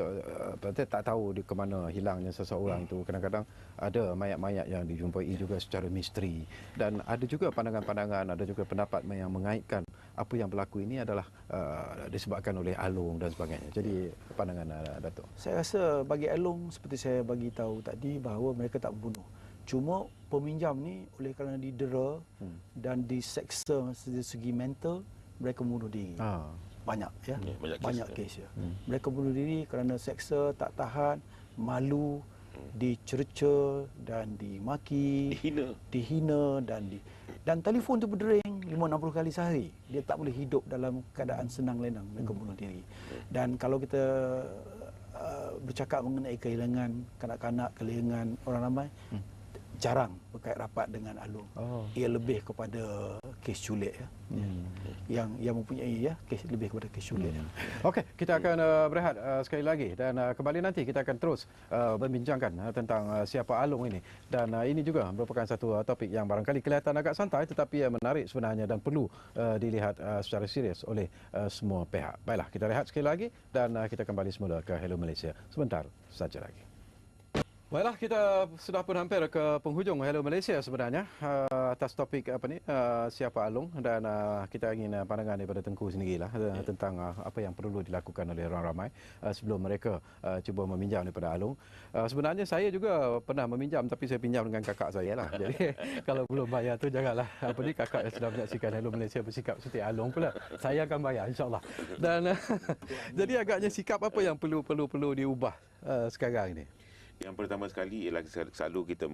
tak tahu di ke mana hilangnya seseorang itu. Kadang-kadang ada mayat-mayat yang dijumpai juga secara misteri, dan ada juga pandangan-pandangan, ada juga pendapat yang mengaitkan apa yang berlaku ini adalah disebabkan oleh alung dan sebagainya. Jadi pandangan Datuk? Saya rasa bagi alung, seperti saya bagi tahu tadi, bahawa mereka tak membunuh. Cuma peminjam ni oleh kerana didera dan diseksa dari segi mental, mereka membunuh diri. Banyak, ya. Banyak kes, ya. Mereka bunuh diri kerana seksa, tak tahan, malu, dicerca dan dimaki, dihina dan telefon tu berdering 5-60 kali sehari. Dia tak boleh hidup dalam keadaan senang lenang, mereka bunuh diri. Dan kalau kita bercakap mengenai kehilangan kanak-kanak, kehilangan orang ramai, jarang berkait rapat dengan alung. Ia lebih kepada kes culik, ya. Yang mempunyai, ya, kes lebih kepada kes culik. Okey, kita akan berehat sekali lagi dan kembali nanti kita akan terus membincangkan tentang siapa alung ini, dan ini juga merupakan satu topik yang barangkali kelihatan agak santai tetapi menarik sebenarnya dan perlu dilihat secara serius oleh semua pihak. Baiklah, kita rehat sekali lagi dan kita kembali semula ke Hello Malaysia sebentar saja lagi. Baiklah, kita sudah pun hampir ke penghujung Hello Malaysia sebenarnya atas topik siapa alung, dan kita ingin pandangan daripada Tengku sendirilah tentang apa yang perlu dilakukan oleh orang ramai sebelum mereka cuba meminjam daripada alung. Sebenarnya saya juga pernah meminjam, tapi saya pinjam dengan kakak saya lah. Jadi kalau belum bayar tu janganlah kakak yang sedang menyaksikan Hello Malaysia bersikap seperti alung pula. Saya akan bayar, insya-Allah. Dan jadi agaknya sikap apa yang perlu diubah sekarang ini? Yang pertama sekali ialah selalu kita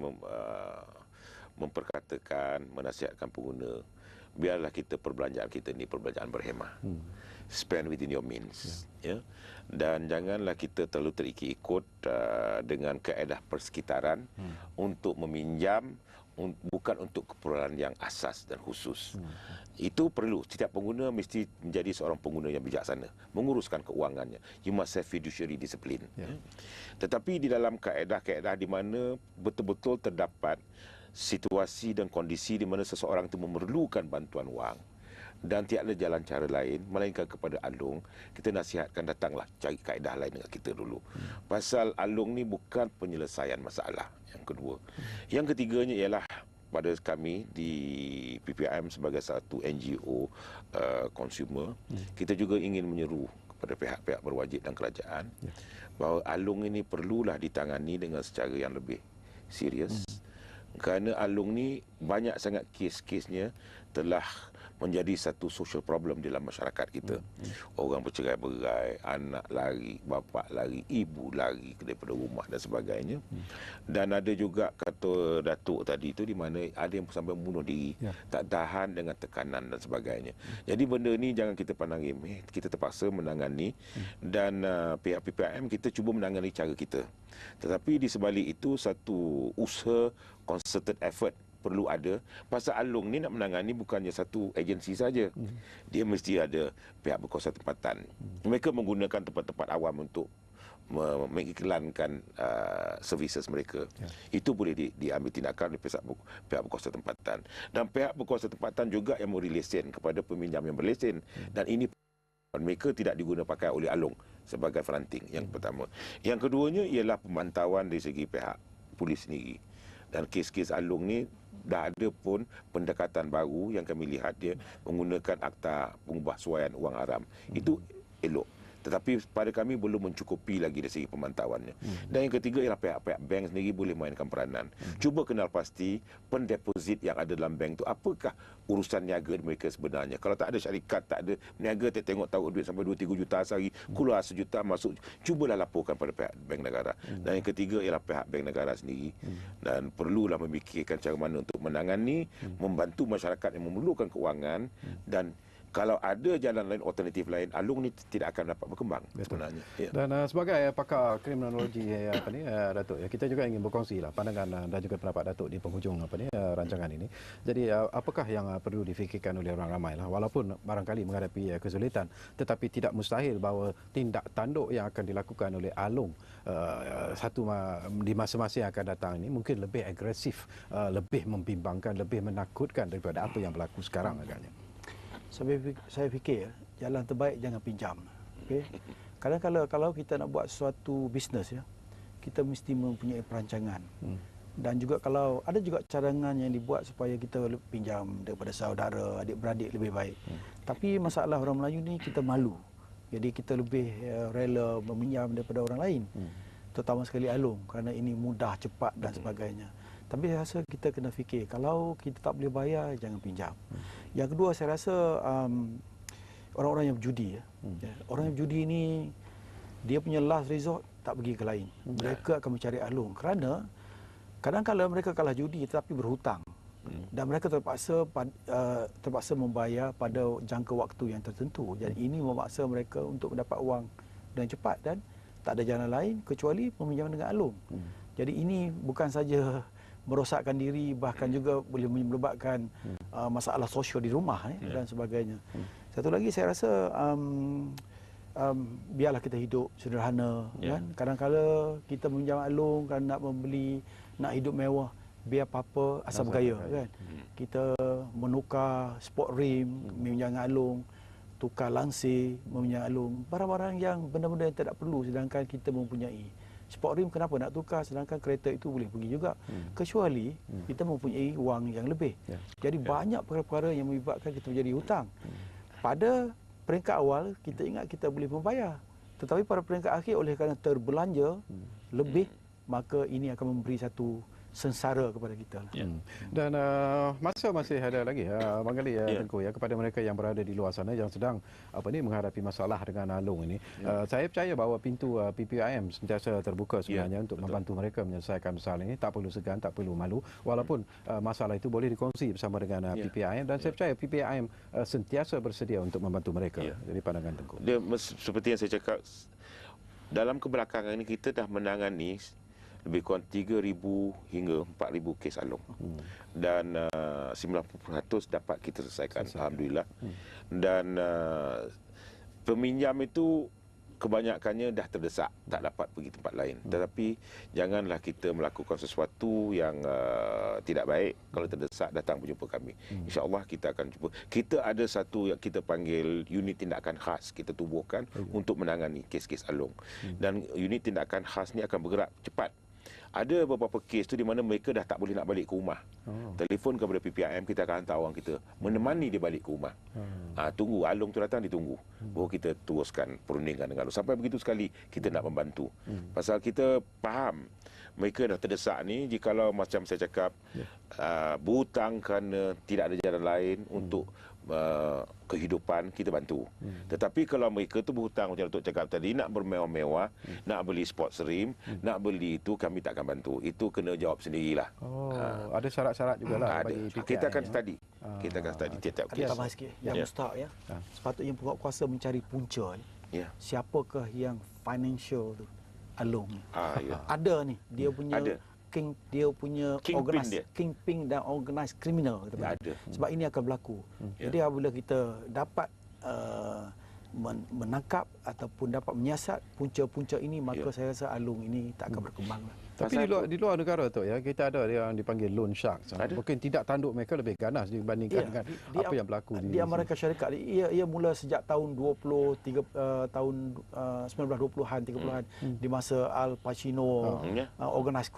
memperkatakan, menasihatkan pengguna, biarlah kita perbelanjaan kita ni perbelanjaan berhemah. Spend within your means, ya. Dan janganlah kita terlalu terikut dengan kaedah persekitaran untuk meminjam bukan untuk keperluan yang asas dan khusus. Itu perlu. Setiap pengguna mesti menjadi seorang pengguna yang bijaksana, menguruskan keuangannya. You must have fiduciary discipline. Tetapi di dalam kaedah-kaedah di mana betul-betul terdapat situasi dan kondisi di mana seseorang itu memerlukan bantuan wang dan tiada jalan cara lain melainkan kepada alung, kita nasihatkan datanglah cari kaedah lain dengan kita dulu. Pasal alung ni bukan penyelesaian masalah. Yang kedua. Yang ketiganya ialah pada kami di PPIM sebagai satu NGO consumer, kita juga ingin menyeru kepada pihak-pihak berwajib dan kerajaan bahawa alung ini perlulah ditangani dengan secara yang lebih serius, kerana alung ni banyak sangat kes-kesnya telah menjadi satu social problem dalam masyarakat kita. Orang bercerai-berai, anak lari, bapa lari, ibu lari daripada rumah dan sebagainya. Dan ada juga kata Datuk tadi tu di mana ada yang sampai membunuh diri, tak tahan dengan tekanan dan sebagainya. Jadi benda ni jangan kita pandang remeh, kita terpaksa menangani dan pihak PPIM kita cuba menangani cara kita. Tetapi di sebalik itu satu usaha concerted effort perlu ada. Pasal alung ni nak menangani bukannya satu agensi saja. Dia mesti ada pihak berkuasa tempatan. Mereka menggunakan tempat-tempat awam untuk mengiklankan services mereka. Itu boleh diambil tindakan oleh pihak berkuasa tempatan. Dan pihak berkuasa tempatan juga yang memberi lesen kepada peminjam yang berlesen. Dan ini mereka tidak diguna pakai oleh alung sebagai fronting. Yang pertama. Yang keduanya ialah pemantauan dari segi pihak polis sendiri. Dan kes-kes alung ni dah ada pun pendekatan baru yang kami lihat, dia menggunakan akta pengubah suaian wang haram. Itu elok. Tetapi pada kami belum mencukupi lagi dari segi pemantauannya. Dan yang ketiga ialah pihak-pihak bank sendiri boleh mainkan peranan. Cuba kenal pasti pendeposit yang ada dalam bank itu apakah urusan niaga mereka sebenarnya. Kalau tak ada syarikat, tak ada niaga, tengok tahu duit sampai 2-3 juta sehari, keluar 1 juta masuk, cubalah laporkan pada pihak bank negara. Dan yang ketiga ialah pihak bank negara sendiri. Dan perlulah memikirkan cara mana untuk menangani, membantu masyarakat yang memerlukan kewangan dan kalau ada jalan lain, alternatif lain, Along ni tidak akan dapat berkembang sebenarnya. Ya. Dan sebagai pakar kriminologi Datuk, kita juga ingin berkongsi lah pandangan dan juga pendapat Datuk di penghujung rancangan ini. Jadi apakah yang perlu difikirkan oleh orang ramai lah, walaupun barangkali menghadapi kesulitan, tetapi tidak mustahil bahawa tindak tanduk yang akan dilakukan oleh Along di masa-masa yang akan datang ini mungkin lebih agresif, lebih membimbangkan, lebih menakutkan daripada apa yang berlaku sekarang agaknya. Saya fikir jalan terbaik jangan pinjam. Okay? Kadang-kadang kalau kita nak buat suatu bisnes, ya, kita mesti mempunyai perancangan. Dan juga kalau ada juga cadangan yang dibuat supaya kita pinjam daripada saudara, adik-beradik lebih baik. Tapi masalah orang Melayu ni kita malu. Jadi kita lebih rela meminjam daripada orang lain. Terutama sekali Along kerana ini mudah, cepat dan sebagainya. Tapi saya rasa kita kena fikir, kalau kita tak boleh bayar, jangan pinjam. Yang kedua, saya rasa orang-orang yang berjudi. Orang yang berjudi ini, dia punya last resort tak pergi ke lain. Mereka akan mencari Along. Kerana kadang-kadang mereka kalah judi tetapi berhutang. Dan mereka terpaksa membayar pada jangka waktu yang tertentu. Jadi ini memaksa mereka untuk mendapat wang dengan cepat dan tak ada jalan lain kecuali meminjam dengan Along. Jadi ini bukan saja merosakkan diri, bahkan juga boleh menyebabkan masalah sosial di rumah dan sebagainya. Satu lagi saya rasa biarlah kita hidup sederhana, kan. Kadang-kadang kita meminjam Along kerana nak membeli, nak hidup mewah, biar apa-apa asal bergaya, kan. Kita menukar sport rim meminjam Along, tukar lansir meminjam Along, barang-barang yang benda-benda yang tidak perlu sedangkan kita mempunyai. Sport rim kenapa nak tukar sedangkan kereta itu boleh pergi juga, kecuali kita mempunyai wang yang lebih. Jadi banyak perkara-perkara yang menyebabkan kita menjadi hutang. Pada peringkat awal kita ingat kita boleh membayar, tetapi pada peringkat akhir oleh kerana terbelanja lebih, maka ini akan memberi satu sengsara kepada kita. Dan masa masih ada lagi, Bang Ali, Tengku, kepada mereka yang berada di luar sana yang sedang menghadapi masalah dengan Along ini. Saya percaya bahawa pintu PPIM sentiasa terbuka sebenarnya untuk membantu mereka menyelesaikan masalah ini. Tak perlu segan, tak perlu malu, walaupun masalah itu boleh dikongsi bersama dengan PPIM, dan saya percaya PPIM sentiasa bersedia untuk membantu mereka. Dari pandangan Tengku. Dia seperti yang saya cakap, dalam kebelakangan ini kita dah menangani lebih kurang 3,000 hingga 4,000 kes Along. Dan 90% dapat kita selesaikan, alhamdulillah. Dan peminjam itu kebanyakannya dah terdesak, tak dapat pergi tempat lain. Tetapi janganlah kita melakukan sesuatu yang tidak baik. Kalau terdesak, datang berjumpa kami. InsyaAllah kita akan jumpa. Kita ada satu yang kita panggil unit tindakan khas kita tubuhkan untuk menangani kes-kes Along. Dan unit tindakan khas ni akan bergerak cepat. Ada beberapa kes tu di mana mereka dah tak boleh nak balik ke rumah. Telefon kepada PPIM, kita akan hantar orang kita menemani dia balik ke rumah. Tunggu Along tu datang, ditunggu. Baru kita teruskan perundingan dengan Along. Sampai begitu sekali kita nak membantu. Pasal kita faham mereka dah terdesak ni, jikalau macam saya cakap berhutang kerana tidak ada jalan lain untuk kehidupan, kita bantu. Tetapi kalau mereka tu berhutang macam Datuk cakap tadi, nak bermewah-mewah, nak beli sports rim, nak beli itu, kami tak akan bantu. Itu kena jawab sendirilah. Ada syarat-syarat jugalah bagi PPIM. Kita akan study. Kita akan study tiap-tiap kes. Ada tambah sikit. Yang mustahak, sepatutnya penguatkuasa mencari punca. Siapakah yang financial tu Along ni? Ada ni, dia punya kingpin dan organised criminal. Sebab ini akan berlaku. Jadi apabila kita dapat menangkap ataupun dapat menyiasat punca-punca ini, maka saya rasa Along ini tak akan berkembang. Tapi di luar negara tu, kita ada yang dipanggil loan sharks. Mungkin tidak tanduk mereka lebih ganas dibandingkan dengan apa yang berlaku di Amerika Syarikat. Ia mula sejak tahun 1920-an 30-an di masa Al Pacino, organized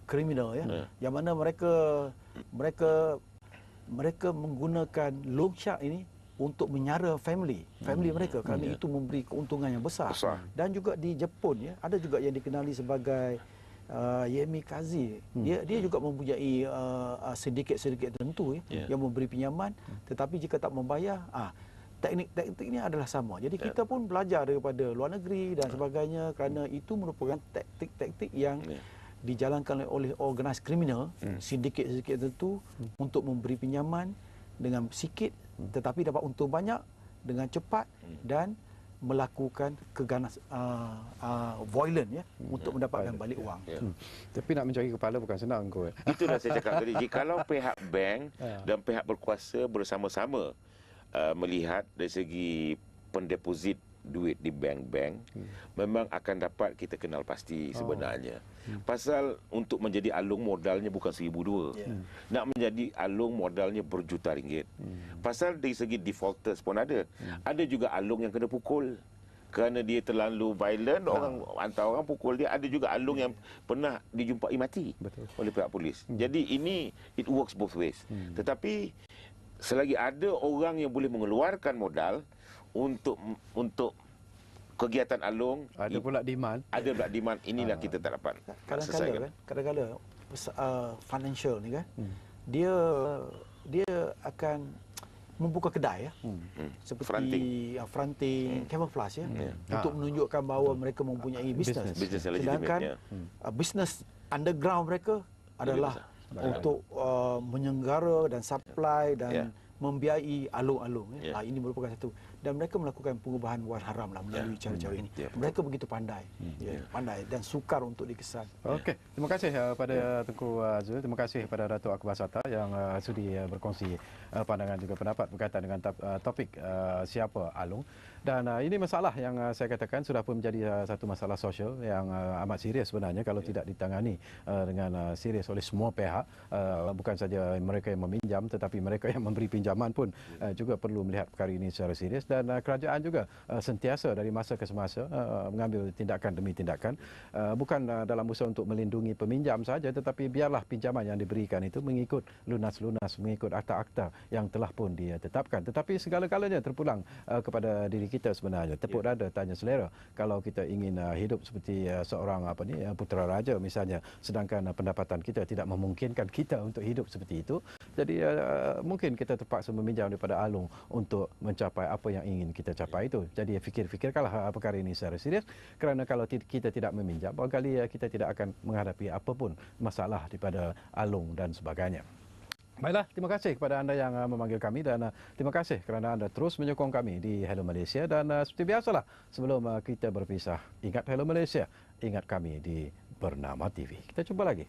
criminal, yang mana mereka menggunakan loan shark ini untuk menyara family mereka kerana itu memberi keuntungan yang besar. Dan juga di Jepun, ada juga yang dikenali sebagai Yamikaze. Dia juga mempunyai sedikit-sedikit tertentu yang memberi pinjaman, tetapi jika tak membayar, teknik-teknik ini adalah sama. Jadi kita pun belajar daripada luar negeri dan sebagainya, kerana itu merupakan taktik-taktik yang dijalankan oleh organised criminal, sindiket-sindiket tertentu untuk memberi pinjaman dengan sikit tetapi dapat untung banyak dengan cepat dan melakukan keganas violent ya untuk mendapatkan balik wang. Tapi nak mencari kepala bukan senang kau. Itulah saya cakap tadi. Jikalau pihak bank dan pihak berkuasa bersama-sama melihat dari segi pendeposit duit di bank-bank, memang akan dapat kita kenal pasti sebenarnya. Pasal untuk menjadi alung modalnya bukan 1,200. Nak menjadi alung modalnya berjuta ringgit. Pasal dari segi defaulters pun ada. Ada juga alung yang kena pukul. Kerana dia terlalu violent, orang hantar orang pukul dia. Ada juga alung yang pernah dijumpai mati oleh pihak polis. Jadi ini, it works both ways. Tetapi selagi ada orang yang boleh mengeluarkan modal untuk kegiatan alung, ada pula demand. Ada pula demand, inilah kita tak dapat Kadang-kadang financial ni kan, dia akan membuka kedai ya, seperti fronting, camouflage ya, untuk menunjukkan bahawa mereka mempunyai bisnes. Sedangkan bisnes underground mereka adalah untuk menyenggara dan supply dan membiayai alung-alung. Ini merupakan satu. Dan mereka melakukan pengubahan wang haram lah melalui cara-cara ini. Mereka begitu pandai. Pandai dan sukar untuk dikesan. Okey, terima kasih pada Tengku Zul. Terima kasih kepada Datuk Akbar Sata yang sudi berkongsi pandangan juga pendapat berkaitan dengan topik siapa alung. Dan ini masalah yang saya katakan sudah pun menjadi satu masalah sosial yang amat serius sebenarnya kalau tidak ditangani dengan serius oleh semua pihak. Bukan saja mereka yang meminjam tetapi mereka yang memberi pinjaman pun juga perlu melihat perkara ini secara serius. Dan kerajaan juga sentiasa dari masa ke semasa mengambil tindakan demi tindakan. Bukan dalam usaha untuk melindungi peminjam saja tetapi biarlah pinjaman yang diberikan itu mengikut lunas-lunas, mengikut akta-akta yang telah pun ditetapkan. Tetapi segala-galanya terpulang kepada diri kita sebenarnya. Tepuk dada, tanya selera. Kalau kita ingin hidup seperti seorang putera raja misalnya, sedangkan pendapatan kita tidak memungkinkan kita untuk hidup seperti itu, jadi mungkin kita terpaksa meminjam daripada alung untuk mencapai apa yang ingin kita capai itu. Jadi fikirkanlah perkara ini secara serius, kerana kalau kita tidak meminjam, barangkali kita tidak akan menghadapi apapun masalah daripada alung dan sebagainya. Baiklah, terima kasih kepada anda yang memanggil kami dan terima kasih kerana anda terus menyokong kami di Hello Malaysia. Dan seperti biasalah, sebelum kita berpisah, ingat Hello Malaysia, ingat kami di Bernama TV. Kita jumpa lagi.